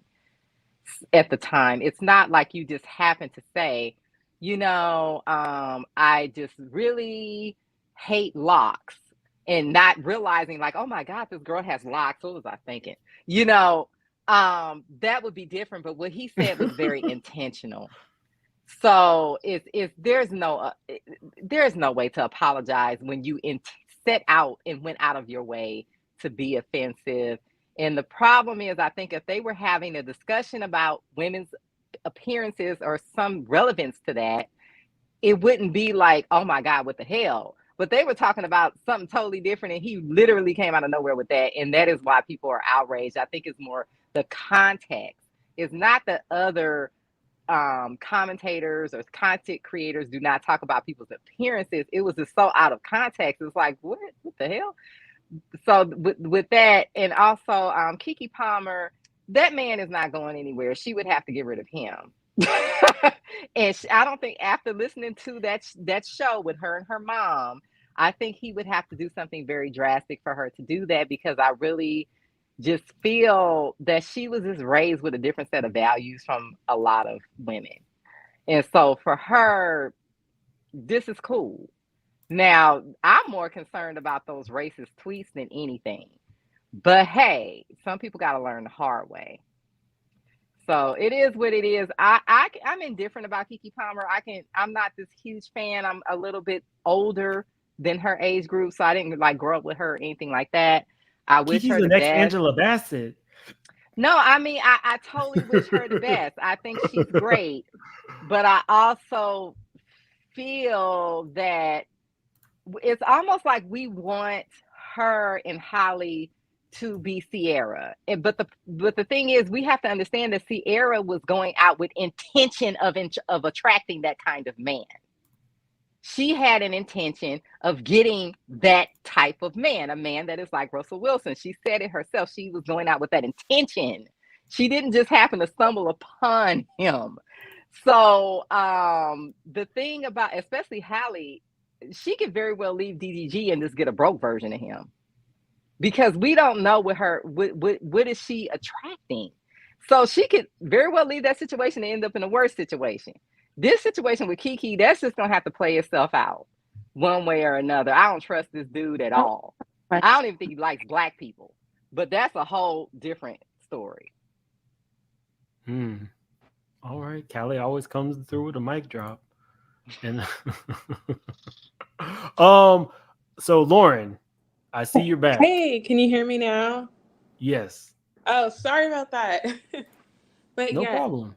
at the time. It's not like you just happened to say, I just really hate locks and not realizing like, oh my God, this girl has locks. What was I thinking? That would be different. But what he said was very intentional. So there's no way to apologize when you set out and went out of your way to be offensive. And the problem is, I think if they were having a discussion about women's appearances or some relevance to that, it wouldn't be like, oh my God, what the hell? But they were talking about something totally different, and he literally came out of nowhere with that. And that is why people are outraged. I think it's more the context. It's not the other commentators or content creators do not talk about people's appearances. It was just so out of context. It's like, what the hell? So with that, and also Keke Palmer, that man is not going anywhere. She would have to get rid of him. And I don't think after listening to that show with her and her mom, I think he would have to do something very drastic for her to do that, because I really just feel that she was just raised with a different set of values from a lot of women. And so for her, this is cool. Now, I'm more concerned about those racist tweets than anything. But hey, some people got to learn the hard way. So it is what it is. I'm indifferent about Keke Palmer. I'm not this huge fan. I'm a little bit older than her age group, so I didn't like grow up with her or anything like that. I wish Kiki's her the next best. Angela Bassett. No, I mean, I totally wish her the best. I think she's great. But I also feel that it's almost like we want her and Holly to be Sierra. But the thing is, we have to understand that Sierra was going out with intention of attracting that kind of man. She had an intention of getting that type of man, a man that is like Russell Wilson. She said it herself. She was going out with that intention. She didn't just happen to stumble upon him. So the thing about, especially Hallie, she could very well leave DDG and just get a broke version of him, because we don't know what is she attracting. So she could very well leave that situation and end up in a worse situation. This situation with Keke, that's just gonna have to play itself out one way or another. I don't trust this dude at all. I don't even think he likes black people, but that's a whole different story. All right, Callie always comes through with a mic drop. And so Lauren, I see you're back. Hey, can you hear me now? Yes. Oh, sorry about that. But No yeah. problem.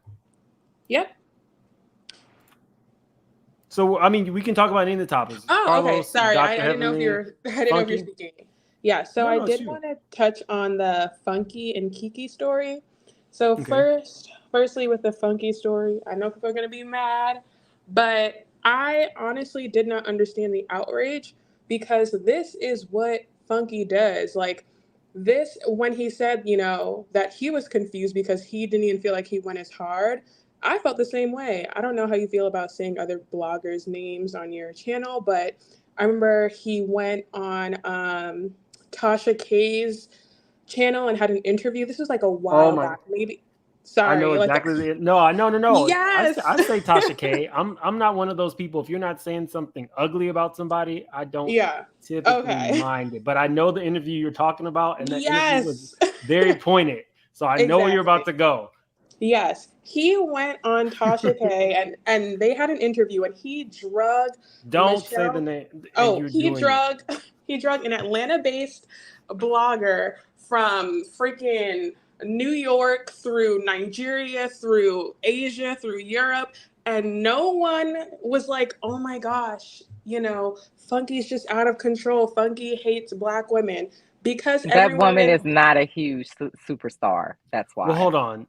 Yep. So I mean, we can talk about any of the topics. Oh, Carlos, okay. Sorry, I Dr. didn't know if Heavenly, you're. I didn't know if you're Funky. speaking. Yeah. So No, I no, it's did you. want to touch on the Funky and Keke story. So Okay. firstly, with the Funky story, I know people are gonna be mad, but I honestly did not understand the outrage, because this is what Funky does. Like this, when he said, that he was confused because he didn't even feel like he went as hard. I felt the same way. I don't know how you feel about saying other bloggers' names on your channel, but I remember he went on Tasha K's channel and had an interview. This was like a Oh while my! back, maybe. I know Sorry, like exactly. No. yes, I say Tasha K. I'm not one of those people. If you're not saying something ugly about somebody, I don't yeah, typically okay, mind it. But I know the interview you're talking about, and that interview was yes, very pointed. So I know where you're about exactly. to go. Yes, he went on Tasha K and they had an interview and he drug Don't say the Michelle. name, and Oh, you're doing it. he drug an Atlanta-based blogger from freaking New York through Nigeria, through Asia, through Europe, and no one was like, "Oh my gosh, Funky's just out of control. Funky hates black women." Because That everyone woman in is not a huge superstar. That's Well, why. hold on.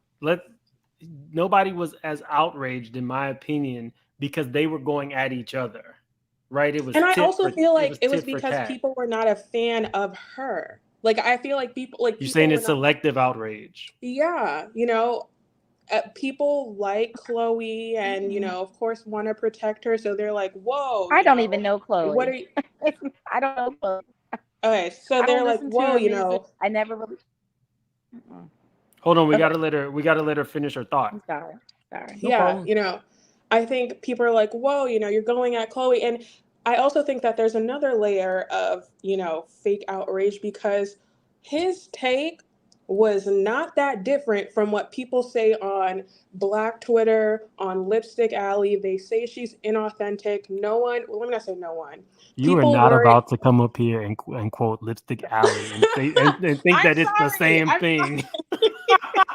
Nobody was as outraged, in my opinion, because they were going at each other, right? It was And I tit also for feel it like was it was tit for because tat. people were not a fan of her. Like I feel like You're people saying were it's not. selective outrage. Yeah, people like Khloe and of course want to protect her, so they're like, "Whoa, I don't even know what are Khloe. you?" I don't know Khloe. Okay, so I they're don't like, listen to "Whoa, her music. I never really. Mm-mm. Hold on, we Okay, gotta let her finish her thought. I'm sorry. Sorry. No yeah, problem. I think people are like, "Whoa, you're going at Khloe," and I also think that there's another layer of fake outrage, because his take was not that different from what people say on Black Twitter, on Lipstick Alley. They say she's inauthentic. No one, well, let me not say no one. You are People not were, about to come up here and quote Lipstick Alley and say and think I'm that it's the sorry. same thing.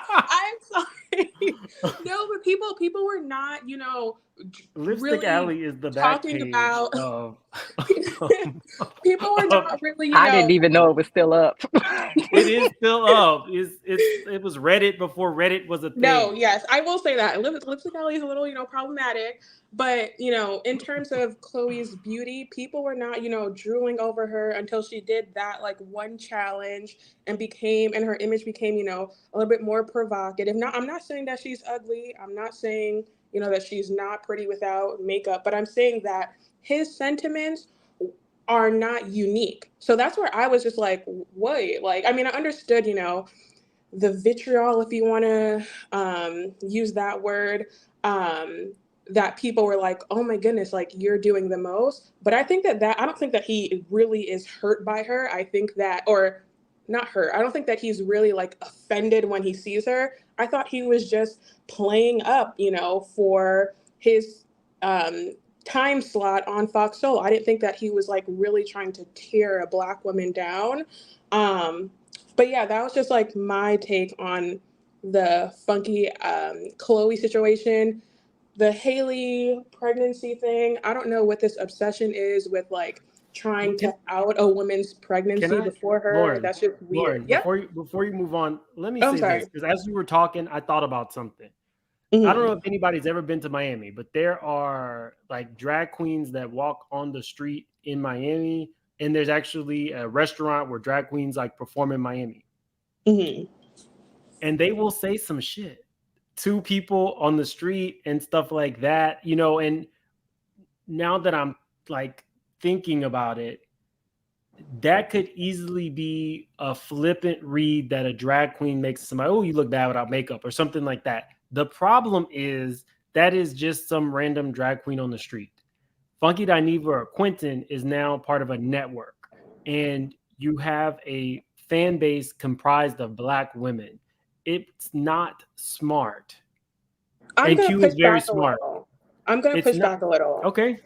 I'm sorry. No, but people were not, Lipstick really Alley is the back talking page about. of, People were of not really, I didn't even know it was still up. it is still up. It was Reddit before Reddit was a No, thing. yes, I will say that Lipstick Alley is a little, problematic, but in terms of Khloe's beauty, people were not, drooling over her until she did that like one challenge and her image became, a little bit more provocative. Now, I'm not saying that she's ugly. I'm not saying, that she's not pretty without makeup, but I'm saying that his sentiments are not unique. So that's where I was just like, wait, like, I mean, I understood, the vitriol, if you want to use that word, that people were like, oh my goodness, like you're doing the most. But I think I don't think that he really is hurt by her. I think that, or not hurt, I don't think that he's really like offended when he sees her. I thought he was just playing up, for his time slot on Fox Soul. I didn't think that he was like really trying to tear a black woman down. But yeah, that was just like my take on the funky Khloe situation, the Haley pregnancy thing. I don't know what this obsession is with like trying to out a woman's pregnancy before her. That's just weird. Lauren, Yep. before you move on, let me Oh, I'm say sorry. this, because as you were talking, I thought about something. I don't know if anybody's ever been to Miami, but there are like drag queens that walk on the street in Miami, and there's actually a restaurant where drag queens like perform in Miami. And they will say some shit to people on the street and stuff like that, you know. And now that I'm like thinking about it, that could easily be a flippant read that a drag queen makes somebody, oh, you look bad without makeup or something like that. The problem is that is just some random drag queen on the street. Funky Dineva or Quentin is now part of a network, and you have a fan base comprised of Black women. It's not smart. I'm And gonna Q push is very back a smart. little. I'm gonna It's push not back a little. okay.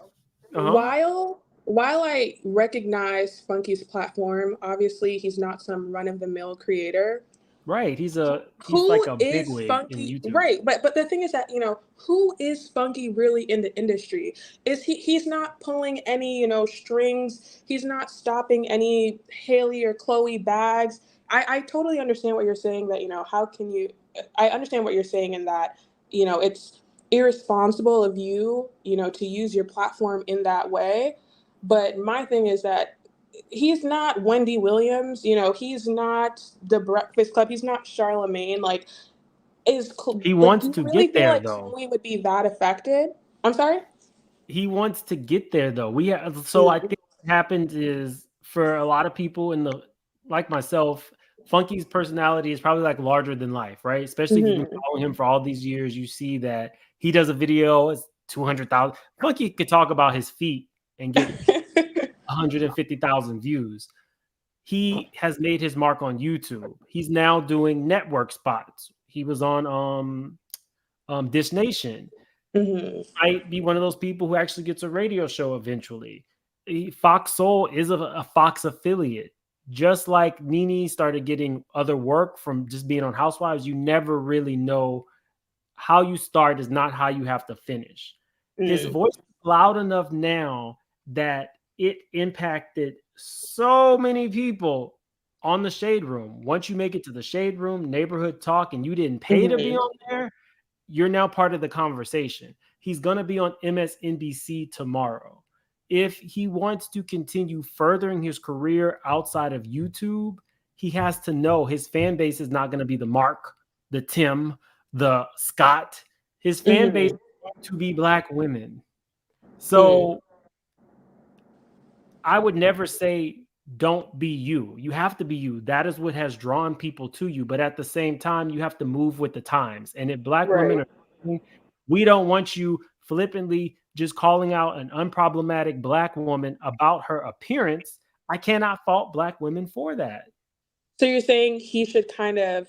While I recognize Funky's platform, obviously he's not some run-of-the-mill creator. Right. He's like Who a is bigwig in Funky? YouTube. Right, but the thing is that, you know, who is Funky really in the industry? Is he's not pulling any, you know, strings. He's not stopping any Haley or Khloe bags. I totally understand what you're saying, that, you know, how can you, I understand what you're saying in that, you know, it's irresponsible of you, you know, to use your platform in that way. But my thing is that he's not Wendy Williams, you know, he's not The Breakfast Club, he's not Charlemagne. Like, He like, wants do you to really get feel there like though. Chloe would be that affected? I'm sorry? He wants to get there though. So I think what happens is, for a lot of people in the, like myself, Funky's personality is probably like larger than life, right? Especially if you've been following him for all these years, you see that he does a video, it's 200,000. Funky could talk about his feet and get 150,000 views. He has made his mark on YouTube. He's now doing network spots. He was on Dish Nation. Might be one of those people who actually gets a radio show eventually. Fox Soul is a Fox affiliate. Just like Nene started getting other work from just being on Housewives, you never really know how you start is not how you have to finish. His voice is loud enough now that it impacted so many people on the Shade Room. Once you make it to the Shade Room, Neighborhood Talk, and you didn't pay to be on there, you're now part of the conversation. He's going to be on MSNBC tomorrow. If he wants to continue furthering his career outside of YouTube, he has to know his fan base is not going to be the Mark, the Tim, the Scott. His fan base wants to be Black women. So I would never say don't be you. You have to be you. That is what has drawn people to you. But at the same time, you have to move with the times. And if Black women are, we don't want you flippantly just calling out an unproblematic Black woman about her appearance. I cannot fault Black women for that. So you're saying he should kind of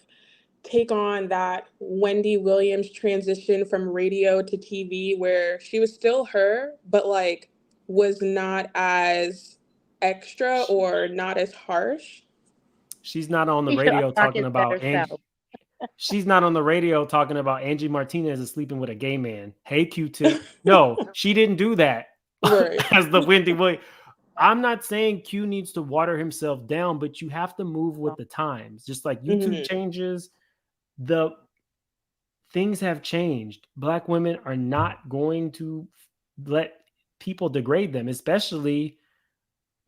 take on that Wendy Williams transition from radio to TV, where she was still her, but like was not as extra or not as harsh? She's not on the radio talking about Angie. She's not on the radio talking about Angie Martinez is sleeping with a gay man. Hey, Q-Tip. No, she didn't do that. As the Wendy Williams. I'm not saying Q needs to water himself down, but you have to move with the times. Just like YouTube changes, the things have changed. Black women are not going to let people degrade them, especially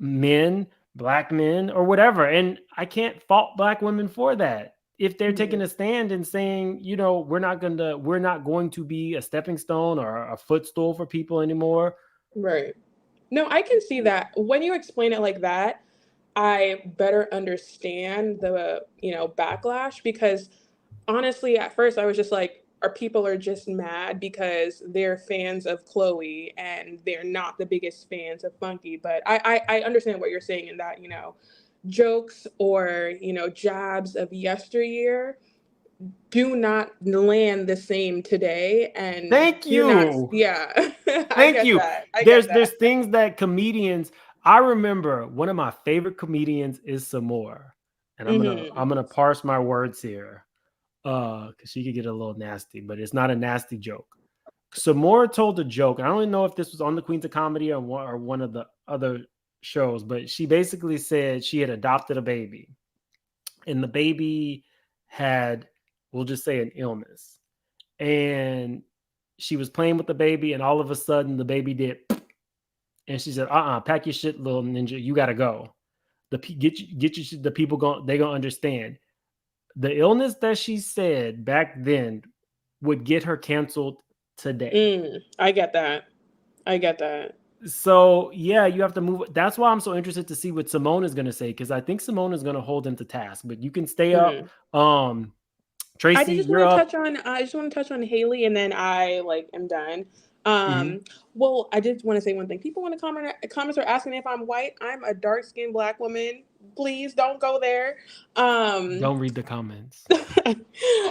men, Black men, or whatever. And I can't fault Black women for that. If they're taking a stand and saying, you know, we're not going to be a stepping stone or a footstool for people anymore. Right. No, I can see that. When you explain it like that, I better understand the, you know, backlash, because honestly, at first I was just like, people are just mad because they're fans of Khloe and they're not the biggest fans of Funky. But I understand what you're saying in that, you know, jokes or, you know, jabs of yesteryear do not land the same today. And thank you. Thank you. There's things that comedians, I remember one of my favorite comedians is Samore, and I'm gonna parse my words here. because she could get a little nasty, but it's not a nasty joke. Samora told a joke. I don't even know if this was on the Queens of Comedy or one of the other shows, but she basically said she had adopted a baby, and the baby had, we'll just say, an illness, and she was playing with the baby, and all of a sudden the baby did, and she said, pack your shit, little ninja, you gotta go. The people they gonna understand. The illness that she said back then would get her canceled today. I get that. So yeah, you have to move. That's why I'm so interested to see what Simone is going to say, because I think Simone is going to hold him to task. But you can stay up. Tracy, you're up. I just want to touch on Haley, and then I am done. Well, I did want to say one thing. People want to comments are asking if I'm white. I'm a dark-skinned Black woman. Please don't go there. Don't read the comments.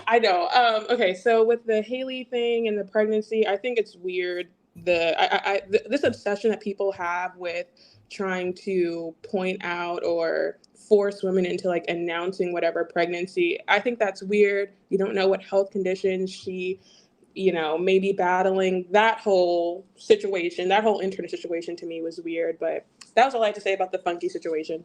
I know. Okay, so with the Haley thing and the pregnancy, I think it's weird. This obsession that people have with trying to point out or force women into announcing whatever pregnancy, I think that's weird. You don't know what health conditions she may be battling. That whole situation, that whole internet situation to me was weird, but that was all I had to say about the funky situation.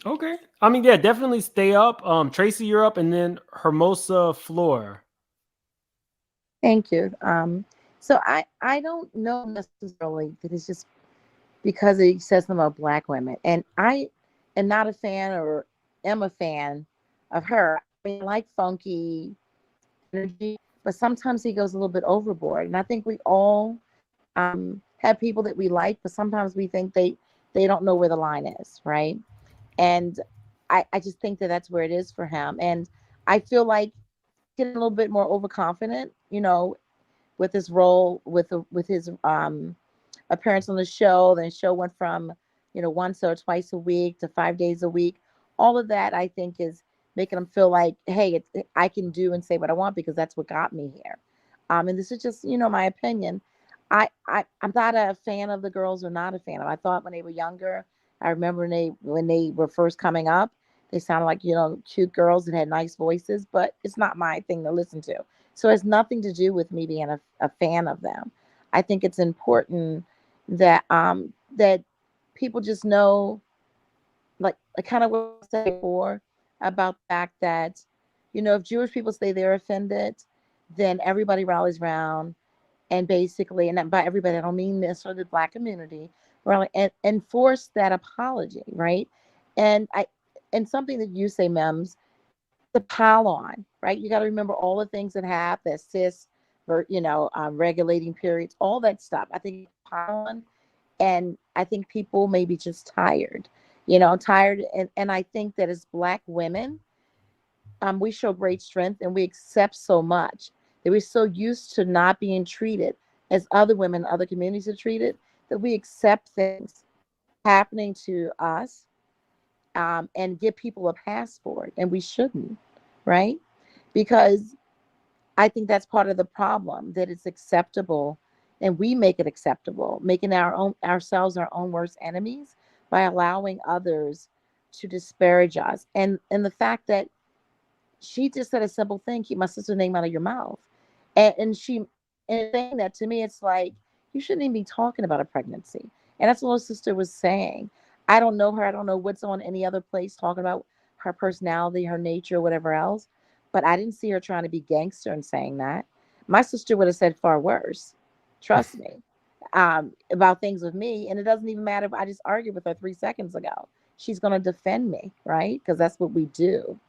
Okay. I mean, yeah, definitely stay up. Tracy, you're up, and then Hermosa Floor. Thank you. So I don't know necessarily that it's just because he says something about Black women. And I am not a fan or am a fan of her. I mean, I like funky energy, but sometimes he goes a little bit overboard. And I think we all have people that we like, but sometimes we think they don't know where the line is, right? And I just think that that's where it is for him. And I feel like getting a little bit more overconfident, with his role, with his appearance on the show. Then the show went from, once or twice a week to 5 days a week. All of that, I think, is making him feel like, hey, I can do and say what I want because that's what got me here. And this is just, my opinion. I'm not a fan of the girls, or not a fan of. I thought when they were younger, I remember when they were first coming up, they sounded like, cute girls that had nice voices, but it's not my thing to listen to. So it has nothing to do with me being a fan of them. I think it's important that that people just know, like kind of what I said before about the fact that, if Jewish people say they're offended, then everybody rallies around and basically, and by everybody, I don't mean this or the Black community, rally and enforce that apology, right? And something that you say, Mems, the pile on, right? You got to remember all the things that have that cis, regulating periods, all that stuff. I think pile on, and I think people may be just tired, tired. And I think that as Black women, we show great strength and we accept so much that we're so used to not being treated as other women, other communities are treated, that we accept things happening to us. And give people a passport, and we shouldn't, right? Because I think that's part of the problem, that it's acceptable, and we make it acceptable, making ourselves our own worst enemies by allowing others to disparage us. And the fact that she just said a simple thing: keep my sister's name out of your mouth, and saying that to me, it's like you shouldn't even be talking about a pregnancy. And that's what her sister was saying. I don't know her. I don't know what's on any other place talking about her personality, her nature, whatever else. But I didn't see her trying to be gangster and saying that. My sister would have said far worse. Trust me, about things with me. And it doesn't even matter if I just argued with her 3 seconds ago. She's going to defend me, right? Because that's what we do.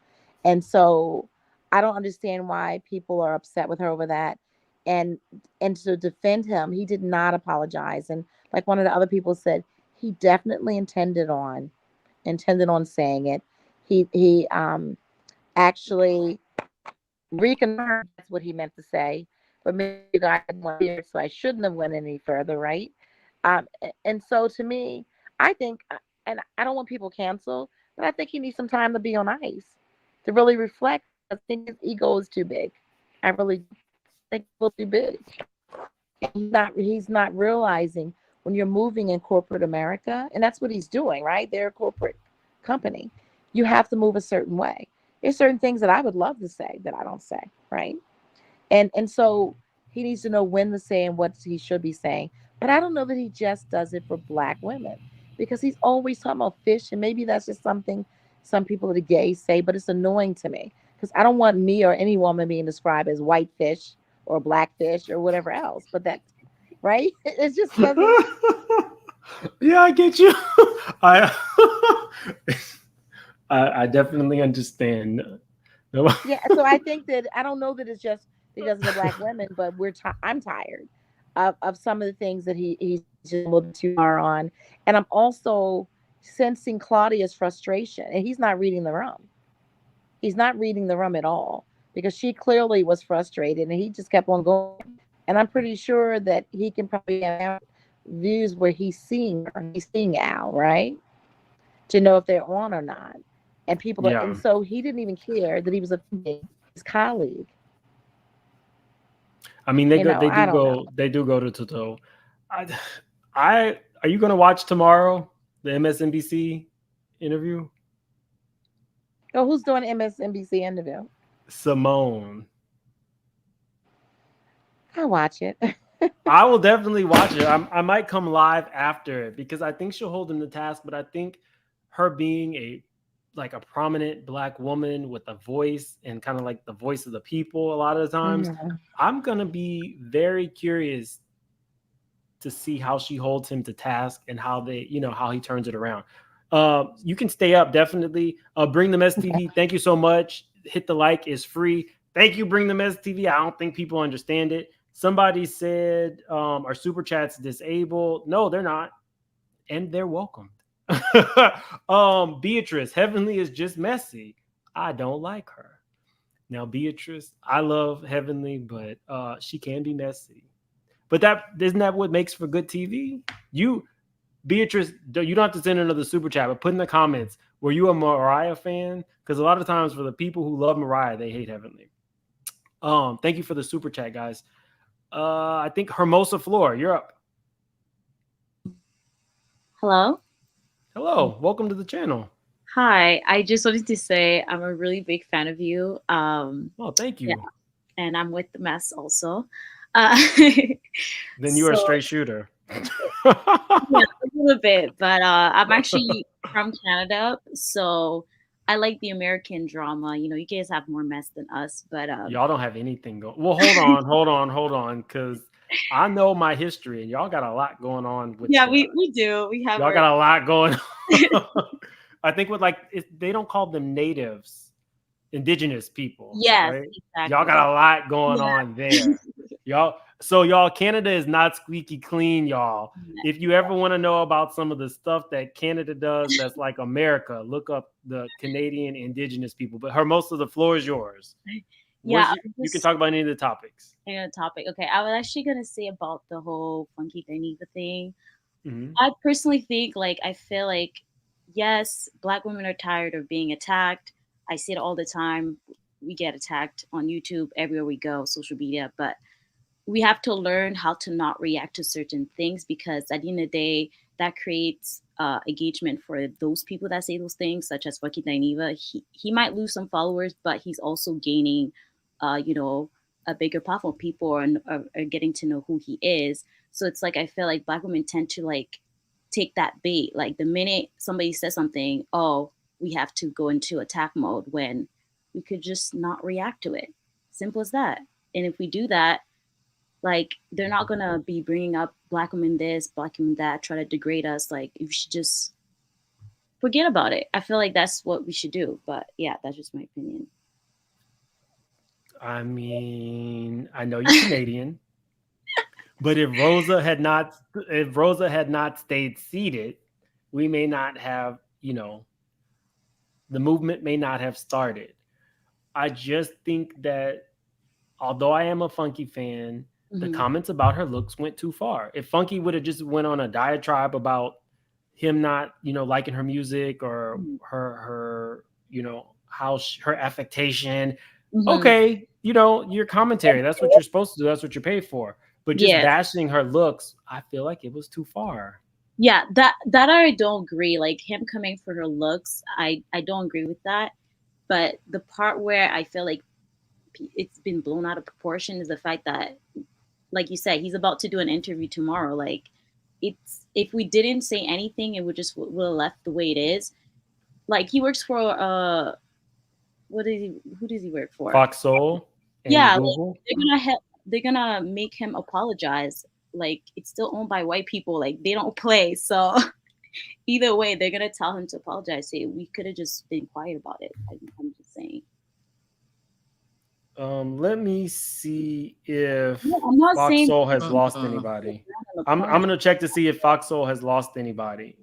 And so I don't understand why people are upset with her over that. And to defend him, he did not apologize. And like one of the other people said, he definitely intended on saying it. He actually reconfirmed that's what he meant to say, but maybe you guys didn't want to hear it, so I shouldn't have went any further, right? And so to me, I think, and I don't want people canceled, but I think he needs some time to be on ice, to really reflect. I think his ego is too big. I really think it's too big. He's not realizing when you're moving in corporate America, and that's what he's doing, right? They're a corporate company. You have to move a certain way. There's certain things that I would love to say that I don't say, right? And so he needs to know when to say and what he should be saying. But I don't know that he just does it for Black women, because he's always talking about fish, and maybe that's just something some people of the gays say, but it's annoying to me because I don't want me or any woman being described as white fish or black fish or whatever else. But that, right? It just doesn't. Yeah, I get you. I I definitely understand. Yeah, so I think that I don't know that it's just he doesn't to Black women, but I'm tired of some of the things that he's just a little bit too far on, and I'm also sensing Claudia's frustration, and he's not reading the room. He's not reading the room at all, because she clearly was frustrated, and he just kept on going. And I'm pretty sure that he can probably have views where he's seeing Al, right, to know if they're on or not. And people are, and so he didn't even care that he was offending his colleague. I mean, they do go to toe. Are you going to watch tomorrow the MSNBC interview? Oh, who's doing MSNBC interview? Simone. I'll watch it. I will definitely watch it. I might come live after it because I think she'll hold him to task. But I think her being a prominent Black woman with a voice and kind of like the voice of the people a lot of the times, I'm going to be very curious to see how she holds him to task and how how he turns it around. You can stay up, definitely. Bring the Mess TV. Thank you so much. Hit the like, is free. Thank you, Bring the Mess TV. I don't think people understand it. Somebody said our super chat's disabled. No, they're not. And they're welcomed. Beatrice, Heavenly is just messy. I don't like her. Now, Beatrice, I love Heavenly, but she can be messy. But isn't that what makes for good TV? Beatrice, you don't have to send another super chat, but put in the comments, were you a Mariah fan? Because a lot of times for the people who love Mariah, they hate Heavenly. Thank you for the super chat, guys. I think Hermosa Floor, you're up. Hello. Hello. Welcome to the channel. Hi. I just wanted to say I'm a really big fan of you. Oh, thank you. Yeah. And I'm with the Mess also. Then you're a straight shooter. Yeah, a little bit, but I'm actually from Canada, so I like the American drama. You know, you guys have more mess than us, but y'all don't have anything going. Well, hold on, because I know my history, and y'all got a lot going on. We do. We have. Y'all got a lot going on. I think with they don't call them natives, indigenous people. Yes, right? exactly. Y'all got a lot going on there. Y'all, Canada is not squeaky clean, y'all. If you ever want to know about some of the stuff that Canada does that's like America, look up the Canadian indigenous people. But most of the floor is yours. Yeah, you can talk about any of the topics. Okay, I was actually gonna say about the whole funky Dineva thing. Mm-hmm. I personally think, I feel like, yes, Black women are tired of being attacked. I see it all the time. We get attacked on YouTube everywhere we go, social media, but we have to learn how to not react to certain things, because at the end of the day, that creates engagement for those people that say those things, such as Funky Dineva. He might lose some followers, but he's also gaining, a bigger platform. People are getting to know who he is. So it's I feel like Black women tend to take that bait. Like the minute somebody says something, oh, we have to go into attack mode, when we could just not react to it. Simple as that. And if we do that, they're not gonna be bringing up Black women this, Black women that, try to degrade us. You should just forget about it. I feel like that's what we should do. But yeah, that's just my opinion. I mean, I know you're Canadian, but if Rosa had not stayed seated, we may not have, the movement may not have started. I just think that although I am a Funky fan, the comments about her looks went too far. If Funky would have just went on a diatribe about him not, liking her music or her her affectation, okay, your commentary, that's what you're supposed to do. That's what you're paid for. But just bashing her looks, I feel like it was too far. Yeah, that I don't agree. Him coming for her looks, I don't agree with that. But the part where I feel like it's been blown out of proportion is the fact that, like you said, he's about to do an interview tomorrow. Like, it's, if we didn't say anything, it would just would have left the way it is. Like, he works for who does he work for? Fox Soul. And Yeah, Google. like, they're gonna make him apologize. Like, it's still owned by white people. Like, they don't play. So either way, they're gonna tell him to apologize. Say, we could have just been quiet about it. I'm just saying. Let me see if I'm not Fox saying Soul has lost anybody. I'm gonna check to see if Fox Soul has lost anybody,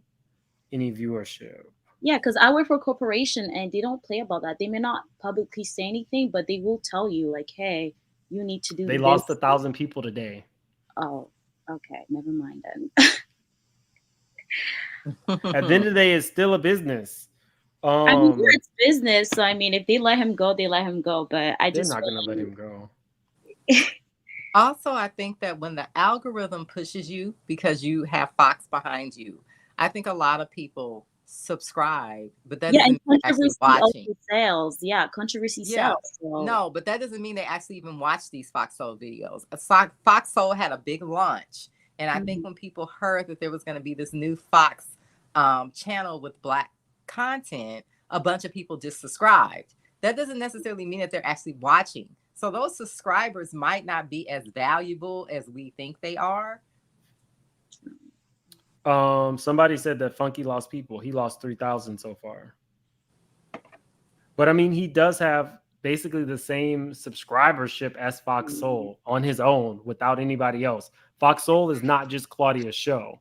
any viewership. Yeah, because I work for a corporation and they don't play about that. They may not publicly say anything, but they will tell you, like, hey, you need to do They this. lost 1,000 people today. Oh, okay. Never mind then. At the end of the day, it's still a business. I mean, yeah, it's business. So, I mean, if they let him go, they let him go. But I they're just not gonna let him go. Also, I think that when the algorithm pushes you because you have Fox behind you, I think a lot of people subscribe, but that doesn't mean they're actually watching. Sales. Yeah, controversy Yeah. sells. So. No, but that doesn't mean they actually even watch these Fox Soul videos. Fox Soul had a big launch, and I think when people heard that there was going to be this new Fox channel with Black content, a bunch of people just subscribed. That doesn't necessarily mean that they're actually watching. So those subscribers might not be as valuable as we think they are. Somebody said that Funky lost people. He lost 3,000 so far. But I mean, he does have basically the same subscribership as Fox Soul on his own without anybody else. Fox Soul is not just Claudia's show.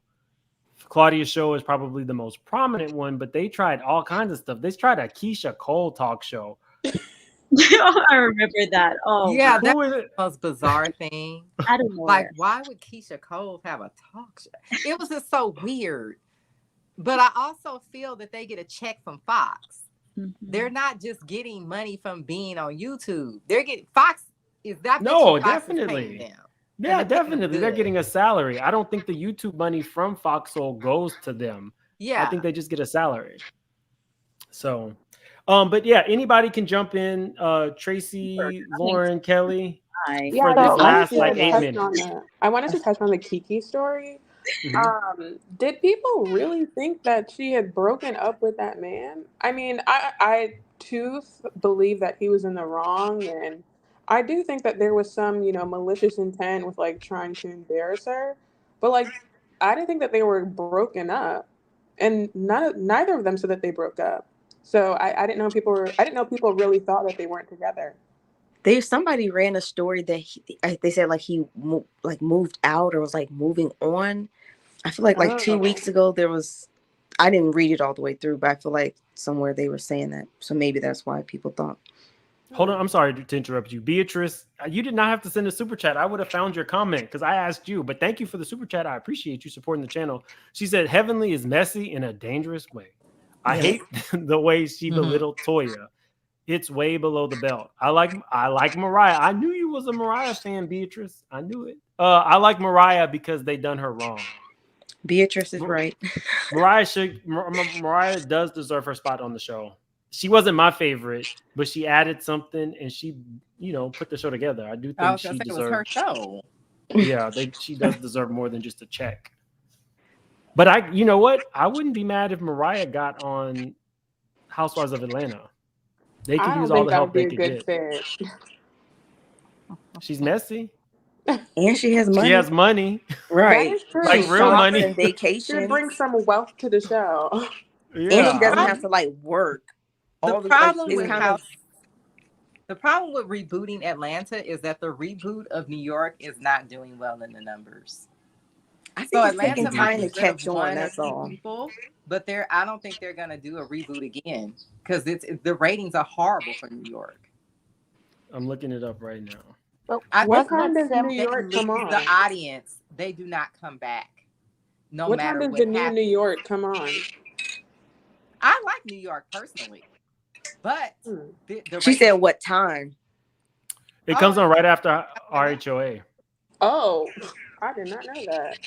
Claudia's show is probably the most prominent one, but they tried all kinds of stuff. They tried a Keisha Cole talk show. I remember that. Oh, yeah, that was the most bizarre thing. I don't know. Like, why would Keisha Cole have a talk show? It was just so weird. But I also feel that they get a check from Fox. Mm-hmm. They're not just getting money from being on YouTube. They're getting Fox is that no, Fox definitely. Them. Yeah, definitely. They're getting a salary. I don't think the YouTube money from Fox Soul goes to them. Yeah. I think they just get a salary. So, but yeah, anybody can jump in. Tracy, Lauren, Kelly. Yeah, for this last like 8 minutes. I wanted to touch on the Keke story. Did people really think that she had broken up with that man? I mean, I too believe that he was in the wrong, and I do think that there was some, malicious intent with like trying to embarrass her. But like, I didn't think that they were broken up, and neither of them said that they broke up. So I didn't know people really thought that they weren't together. Somebody ran a story that they said like he moved out or was like moving on. I feel like 2 weeks ago I didn't read it all the way through, but I feel like somewhere they were saying that. So maybe that's why people thought. Hold on, I'm sorry to interrupt you. Beatrice, you did not have to send a super chat. I would have found your comment because I asked you, but thank you for the super chat. I appreciate you supporting the channel. She said, Heavenly is messy in a dangerous way. I hate the way she belittled Toya. It's way below the belt. I like Mariah. I knew you was a Mariah fan, Beatrice. I knew it. I like Mariah because they done her wrong. Beatrice is right. Mariah does deserve her spot on the show. She wasn't my favorite, but she added something and she, put the show together. I do think she deserves. It was her show. Yeah, she does deserve more than just a check. But you know what? I wouldn't be mad if Mariah got on Housewives of Atlanta. They could use all the help they could get. Fit. She's messy. And she has money. She has money. Right. That is true. Like real money. Vacation. She brings some wealth to the show. Yeah. And she doesn't have to work. The problem with rebooting Atlanta is that the reboot of New York is not doing well in the numbers. I think it's taking time to catch on. That's all. People, but I don't think they're gonna do a reboot again because the ratings are horrible for New York. I'm looking it up right now. Well, what time does New York come on? The audience, they do not come back. What time does the new New York come on? I like New York personally, but she said what time? It comes on right after RHOA. Oh, I did not know that.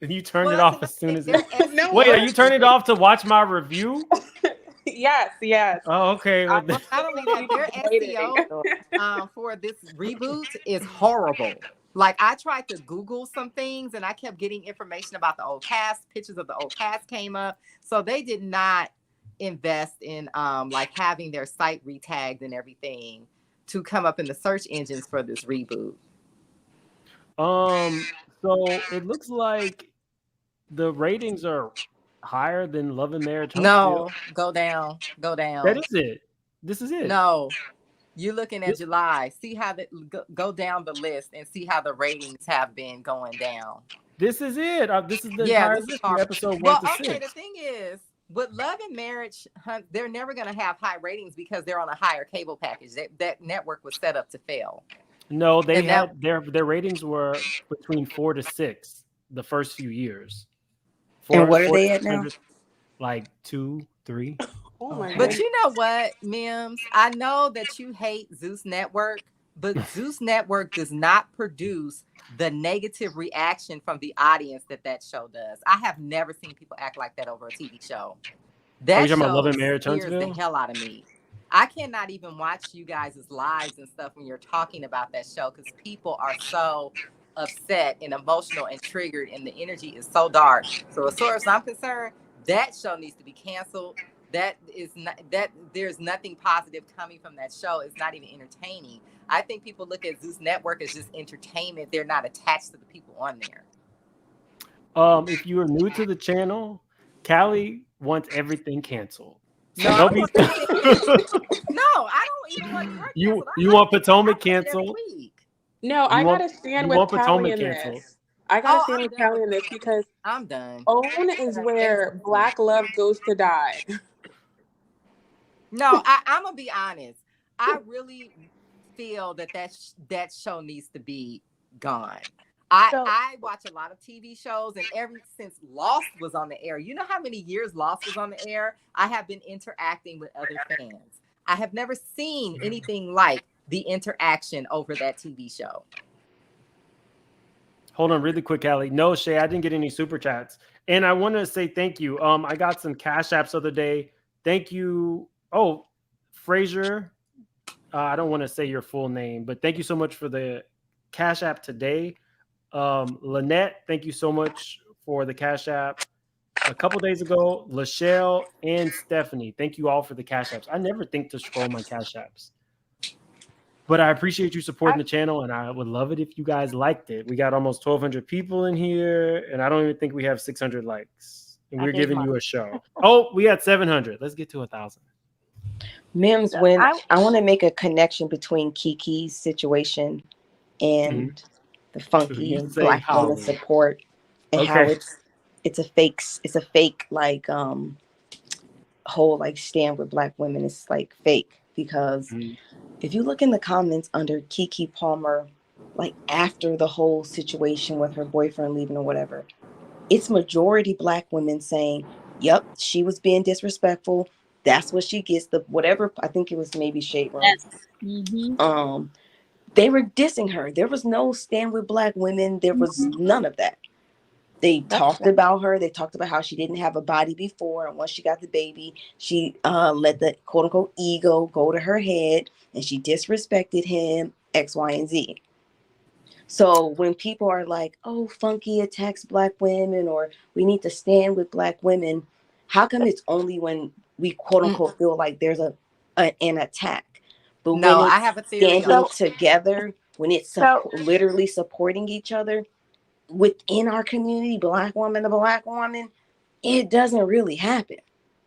And you turned it off as soon as it. Wait, are you turning it off to watch my review? Yes. Oh, okay. I'm Well, Not only that, their waiting. SEO for this reboot is horrible. Like I tried to Google some things and I kept getting information about the old cast. Pictures of the old cast came up. So they did not invest in like having their site retagged and everything to come up in the search engines for this reboot. So it looks like the ratings are higher than Love and Marriage Huntsville. No, go down. That is it. This is it. No, you're looking at This- July. See how go down the list and see how the ratings have been going down. This is it. This is the entire this is list from horrible. episode 1 Well, to okay, 6. the thing is, with Love and Marriage Hunt, they're never going to have high ratings because they're on a higher cable package. That network was set up to fail. No, they And had their ratings were between 4 to 6 the first few years. And what are they at now? Like 2, 3. Oh my But you know what, Mims? I know that you hate Zeus Network, but Zeus Network does not produce the negative reaction from the audience that show does. I have never seen people act like that over a TV show. That you talking about show Love and Marriage scares Huntsville? the hell out of me. I cannot even watch you guys' lives and stuff when you're talking about that show because people are so upset and emotional and triggered, and the energy is so dark. So as far as I'm concerned, that show needs to be canceled. That is not that there's nothing positive coming from that show. It's not even entertaining. I think people look at Zeus Network as just entertainment. They're not attached to the people on there. If you are new to the channel, Callie wants everything canceled. So No, don't be no, I don't even want her you want Potomac canceled? No, I want- gotta stand you with want Callie Potomac in canceled? this. I gotta Oh, stand I'm with done Callie in this because I'm done. OWN is where Black love goes to die. No, I'm gonna be honest. I really feel that show needs to be gone. I watch a lot of TV shows, and ever since Lost was on the air, you know how many years Lost was on the air? I have been interacting with other fans. I have never seen anything like the interaction over that TV show. Hold on really quick, Callie. No, Shay, I didn't get any super chats. And I want to say thank you. I got some cash apps the other day. Thank you. Oh, Frazier. I don't want to say your full name, but thank you so much for the cash app today. Lynette, thank you so much for the cash app. A couple days ago, Lachelle and Stephanie, thank you all for the cash apps. I never think to scroll my cash apps. But I appreciate you supporting the channel, and I would love it if you guys liked it. We got almost 1,200 people in here, and I don't even think we have 600 likes. And we're giving you a show. Oh, we got 700. Let's get to 1,000. Mims, when I want to make a connection between Keke's situation and the funky and Black woman support, and how it's a fake like whole like stand with Black women. It's like fake because if you look in the comments under Keke Palmer, like after the whole situation with her boyfriend leaving or whatever, it's majority Black women saying, "Yep, she was being disrespectful. That's what she gets." The whatever, I think it was maybe Shade Room. Yes. They were dissing her. There was no stand with Black women. There was none of that. They talked about her. They talked about how she didn't have a body before, and once she got the baby, she let the quote unquote ego go to her head, and she disrespected him, X, Y, and Z. So when people are like, "Oh, funky attacks Black women," or "We need to stand with Black women," how come it's only when we quote unquote feel like there's an attack? But No, when it's I have a theory. standing together, when it's literally supporting each other within our community, Black woman to Black woman, it doesn't really happen.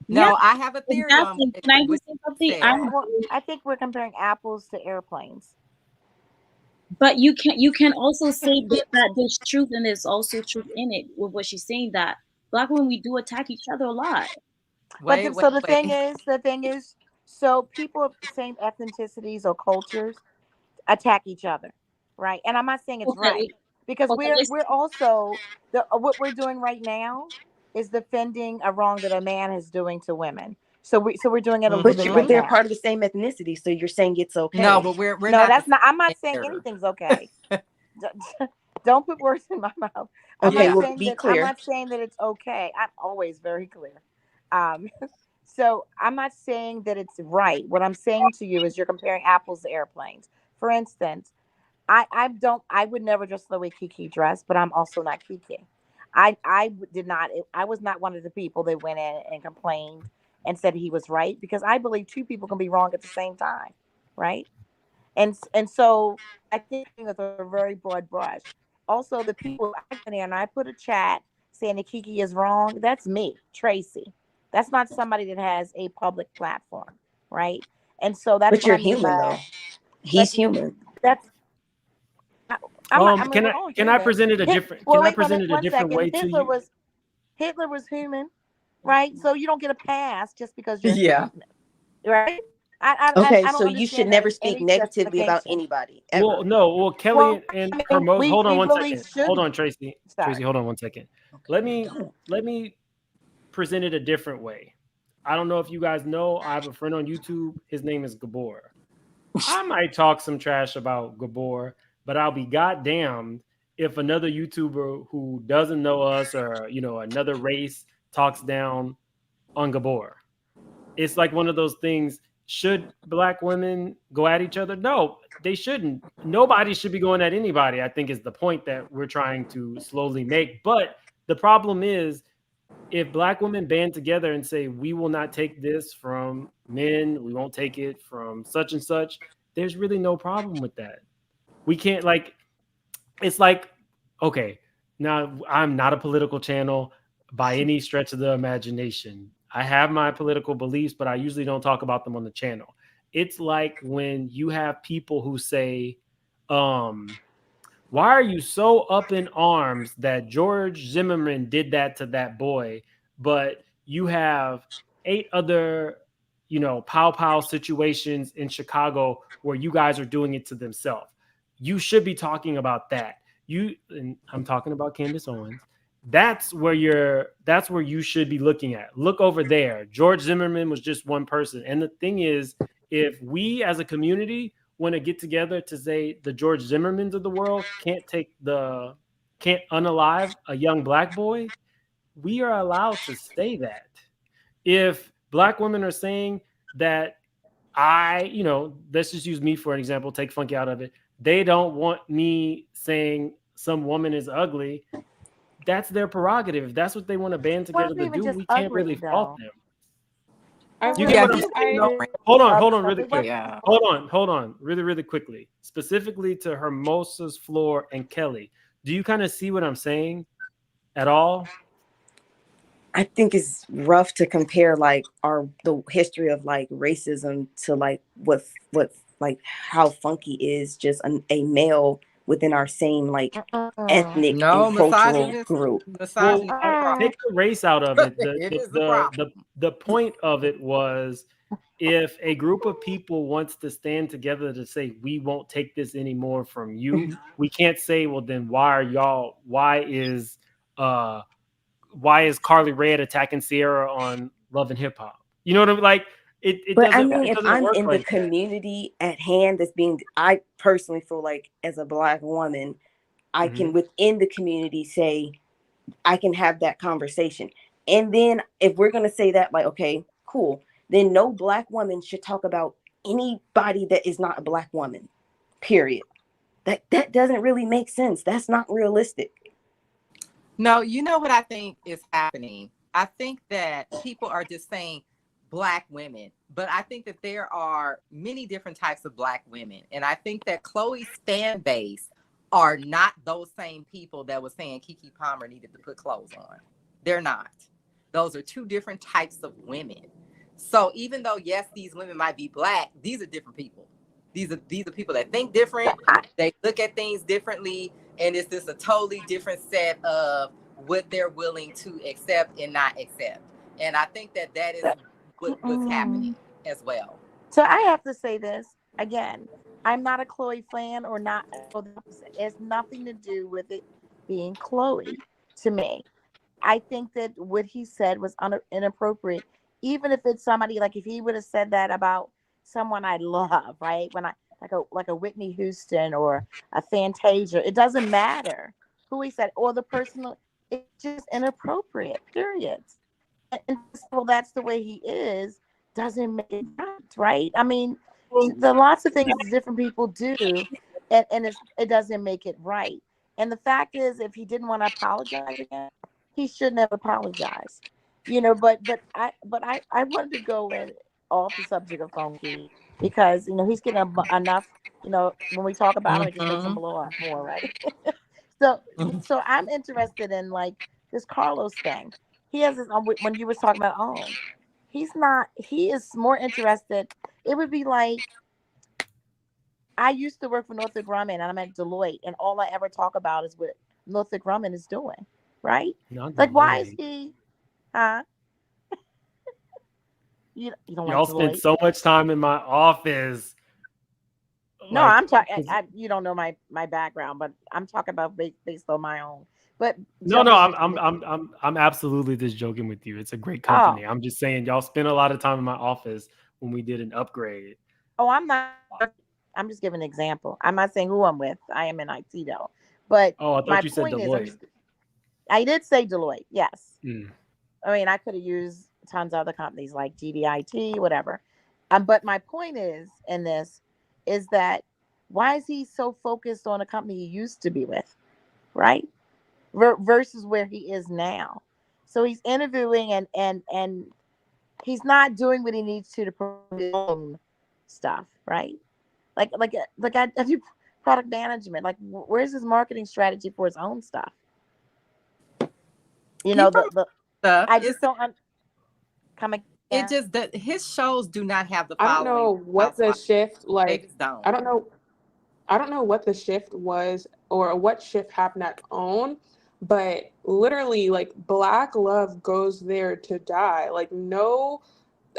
No, I have a theory on I think we're comparing apples to airplanes. But you can also say that there's truth and there's also truth in it with what she's saying, that Black women, we do attack each other a lot. The thing is, so people of the same ethnicities or cultures attack each other, right? And I'm not saying it's right because we're also what we're doing right now is defending a wrong that a man is doing to women. So we're doing it a little bit right But they're now. part of the same ethnicity, so you're saying it's okay. No, but we're no, not. that's not. I'm not saying anything's okay. Don't put words in my mouth. I'm Okay, not well, saying be that, clear. I'm not saying that it's okay. I'm always very clear. So I'm not saying that it's right. What I'm saying to you is you're comparing apples to airplanes. For instance, I would never dress the way Keke dressed, but I'm also not Keke. Did not I was not one of the people that went in and complained and said he was right, because I believe two people can be wrong at the same time, right? And so I think with a very broad brush. Also, the people I went in and I put a chat saying that Keke is wrong. That's me, Tracy. That's not somebody that has a public platform, right? And so that's But what you're I mean human by though. He's but human. that's I'm not, I mean, Can we're I all can I human. present it a Hit, different well, can I wait present it a one different second. way to you? Hitler was human, right? So you don't get a pass just because you're Yeah. human, right? Okay, I don't so you should understand that never as speak any negatively about justification. anybody Well, ever. no. Well, Kelly Well, and I her mean, most. Hold on we one really second. Hold shouldn't. on, Tracy. Tracy, Sorry. hold on one second. Let me present it a different way. I don't know if you guys know. I have a friend on YouTube. His name is Gabor. I might talk some trash about Gabor, but I'll be goddamned if another YouTuber who doesn't know us or another race talks down on Gabor. It's like one of those things. Should black women go at each other? No, they shouldn't. Nobody should be going at anybody, I think, is the point that we're trying to slowly make. But the problem is, if black women band together and say, we will not take this from men, we won't take it from such and such, there's really no problem with that. We can't, like, it's like, okay, now I'm not a political channel by any stretch of the imagination. I have my political beliefs, but I usually don't talk about them on the channel. It's like when you have people who say, why are you so up in arms that George Zimmerman did that to that boy, but you have 8 other, pow pow situations in Chicago where you guys are doing it to themselves? You should be talking about that. And I'm talking about Candace Owens. That's where you should be looking at. Look over there. George Zimmerman was just one person. And the thing is, if we as a community want to get together to say the George Zimmermans of the world can't unalive a young black boy, we are allowed to say that. If black women are saying that let's just use me for an example, take Funky out of it. They don't want me saying some woman is ugly. That's their prerogative. If that's what they want to band together to do, we can't really fault them. You get what I'm saying? Hold on, really quick. Yeah. Hold on, really, really quickly. Specifically to Hermosa's Floor and Kelly. Do you kind of see what I'm saying at all? I think it's rough to compare like the history of like racism to like what like how Funky is just a male within our same like ethnic and cultural group. Well, take the race out of it. It is the problem. The point of it was, if a group of people wants to stand together to say we won't take this anymore from you, we can't say, well, then why is Carly Rae attacking Sierra on Love and Hip Hop? You know what I mean? Like But I mean, if I'm in the community at hand I personally feel like as a black woman, I can within the community say, I can have that conversation. And then if we're going to say that, like, okay, cool, then no black woman should talk about anybody that is not a black woman, period. That doesn't really make sense. That's not realistic. No, you know what I think is happening? I think that people are just saying black women, but I think that there are many different types of black women. And I think that Khloe's fan base are not those same people that was saying Keke Palmer needed to put clothes on. They're not. Those are two different types of women. So even though, yes, these women might be black, these are different people. These are people that think different. They look at things differently. And it's just a totally different set of what they're willing to accept and not accept. And I think that is what's happening as well. So I have to say this again. I'm not a Khloe fan or not. It has nothing to do with it being Khloe to me. I think that what he said was inappropriate. Even if it's somebody, like if he would have said that about someone I love, right? When I like a Whitney Houston or a Fantasia, it doesn't matter who he said or the person. It's just inappropriate. Period. and well, that's the way he is, doesn't make it right. I mean, the lots of things different people do, and it doesn't make it right. And the fact is, if he didn't want to apologize again, he shouldn't have apologized. But I wanted to go in off the subject of Funky because he's getting enough. When we talk about him, it just makes him blow up more, right? So I'm interested in like this Carlos thing. He has his own, when you was talking about own. He's not. He is more interested. It would be like I used to work for Northrop Grumman, and I'm at Deloitte, and all I ever talk about is what Northrop Grumman is doing, right? Not Like, why is Deloitte. he? Huh? You don't like Y'all spent Deloitte? so much time in my office. No, Like, I'm talking. You don't know my background, but I'm talking about based on my own. But no, jump in. I'm absolutely just joking with you. It's a great Oh, company. I'm just saying y'all spent a lot of time in my office when we did an upgrade. oh, I'm not. I'm just giving an example. I'm not saying who I'm with. I am in IT though. But Oh, I my thought you said point is, Deloitte. I did say Deloitte. Yes. Mm. I mean, I could have used tons of other companies like GDIT, whatever. But my point in this is that why is he so focused on a company he used to be with, right? Versus where he is now. So he's interviewing and he's not doing what he needs to promote his own stuff, right? Like I do product management. Like, where's his marketing strategy for his own stuff? I just don't. Come again. It just that his shows do not have the I following. don't know what the shift They just don't. I don't know what the shift was or what shift happened at OWN, but literally like Black love goes there to die. Like no,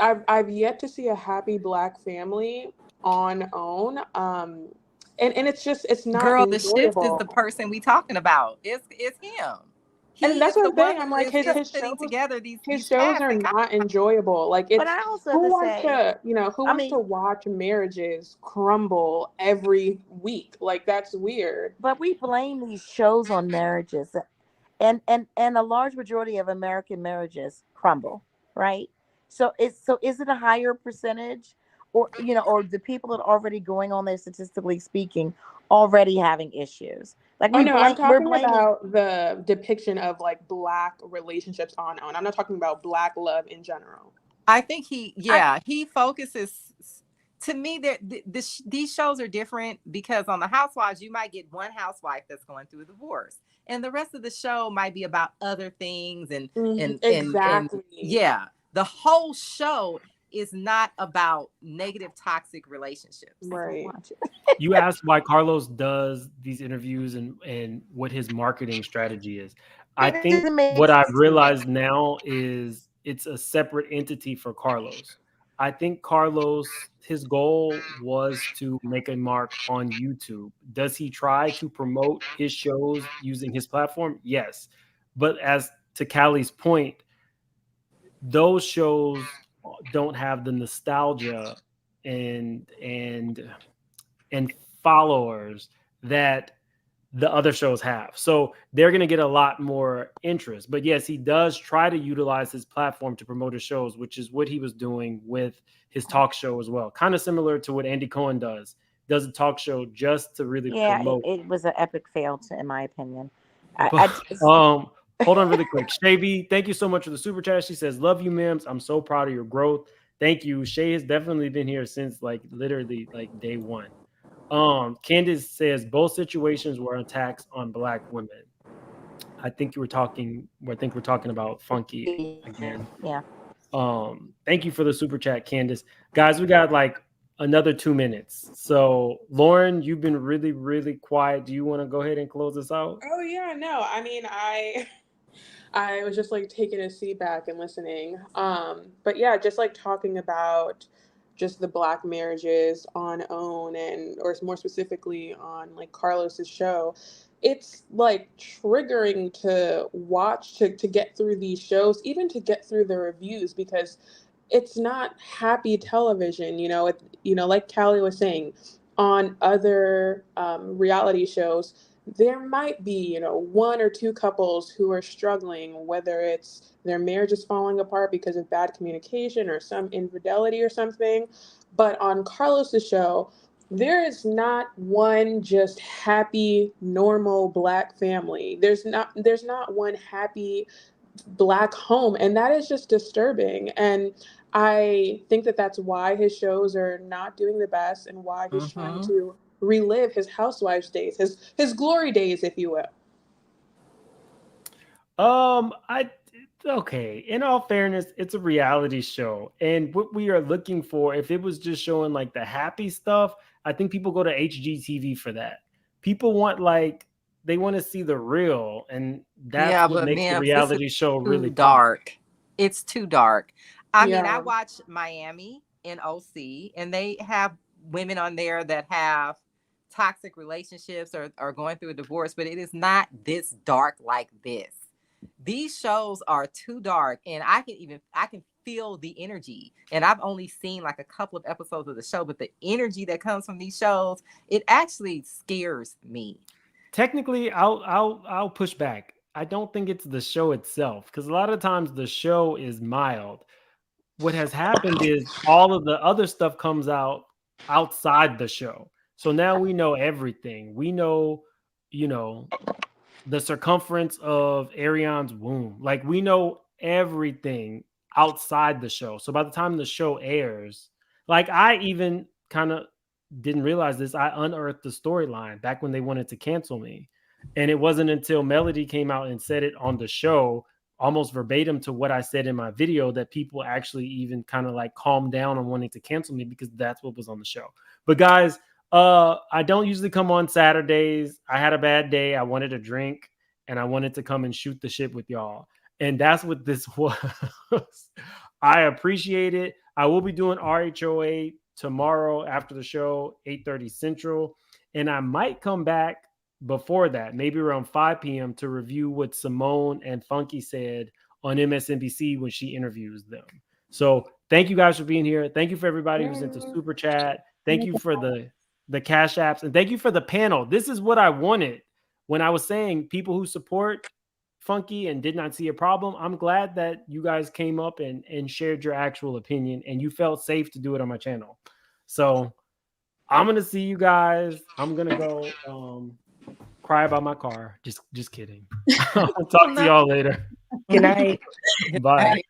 I've yet to see a happy Black family on OWN. And it's not Girl, the shift is enjoyable. the person we talking about. It's him. And that's what I'm saying. I'm Who like is his putting shows. together these His shows casts are and not enjoyable. Like But it's I also who have to wants say, to who wants to watch marriages crumble every week? Like that's weird. but we blame these shows on marriages, and a large majority of American marriages crumble, right? So is it a higher percentage, or the people that are already going on there, statistically speaking, already having issues? Like Oh no, I'm we're talking blaming. about the depiction of like Black relationships on OWN. I'm not talking about Black love in general. I think he focuses. To me, these shows are different because on the Housewives, you might get one housewife that's going through a divorce, and the rest of the show might be about other things and Exactly. the whole show is not about negative, toxic relationships. Right. You asked why Carlos does these interviews and what his marketing strategy is. I think what I've realized now is it's a separate entity for Carlos. I think Carlos, his goal was to make a mark on YouTube. Does he try to promote his shows using his platform? Yes. But as to Callie's point, those shows don't have the nostalgia and followers that the other shows have. So they're going to get a lot more interest. But yes, he does try to utilize his platform to promote his shows, which is what he was doing with his talk show as well. Kind of similar to what Andy Cohen does a talk show just to really promote. It was an epic fail, in my opinion. Hold on really quick. Shay B, thank you so much for the super chat. She says, love you, Mims. I'm so proud of your growth. Thank you. Shay has definitely been here since literally day one. Candace says both situations were attacks on Black women. I think we're talking about Funky again. Yeah. Thank you for the super chat, Candace. Guys, we got another 2 minutes. So Lauren, you've been really, really quiet. Do you want to go ahead and close this out? Oh yeah, no. I mean, I was just taking a seat back and listening. But yeah, just talking about just the Black marriages on OWN or more specifically on Carlos's show. It's triggering to watch to get through these shows, even to get through the reviews, because it's not happy television. Like Callie was saying, on other reality shows, there might be, one or two couples who are struggling, whether it's their marriage is falling apart because of bad communication or some infidelity or something. But on Carlos's show, there is not one just happy, normal Black family. There's not one happy Black home, and that is just disturbing. And I think that that's why his shows are not doing the best, and why he's trying to relive his housewives days, his glory days, if you will. Okay, in all fairness, it's a reality show, and what we are looking for, if it was just showing like the happy stuff, I think people go to HGTV for that. People want they want to see the real, and that's what makes the reality show really dark. It's too dark. I mean, I watch Miami and OC, and they have women on there that have toxic relationships or are going through a divorce, but it is not this dark like this. These shows are too dark, and I can feel the energy. And I've only seen like a couple of episodes of the show, but the energy that comes from these shows, it actually scares me. Technically, I'll push back. I don't think it's the show itself, because a lot of times the show is mild. What has happened is all of the other stuff comes out outside the show. So now we know everything. We know, the circumference of Ariane's womb. Like, we know everything outside the show. So by the time the show airs, like, I even kind of didn't realize this. I unearthed the storyline back when they wanted to cancel me. And it wasn't until Melody came out and said it on the show, almost verbatim to what I said in my video, that people actually even kind of like calmed down on wanting to cancel me, because that's what was on the show. But guys, I don't usually come on Saturdays. I had a bad day. I wanted a drink, and I wanted to come and shoot the shit with y'all. And that's what this was. I appreciate it. I will be doing RHOA tomorrow after the show, 8:30 Central. And I might come back before that, maybe around 5 p.m. to review what Simone and Funky said on MSNBC when she interviews them. So thank you guys for being here. Thank you for everybody who's into Super Chat. Thank you for the Cash Apps, and thank you for the panel. This is what I wanted when I was saying people who support Funky and did not see a problem. I'm glad that you guys came up and shared your actual opinion, and you felt safe to do it on my channel. So I'm going to see you guys. I'm going to go cry about my car. Just kidding. I'll talk to y'all later. Good night. Bye.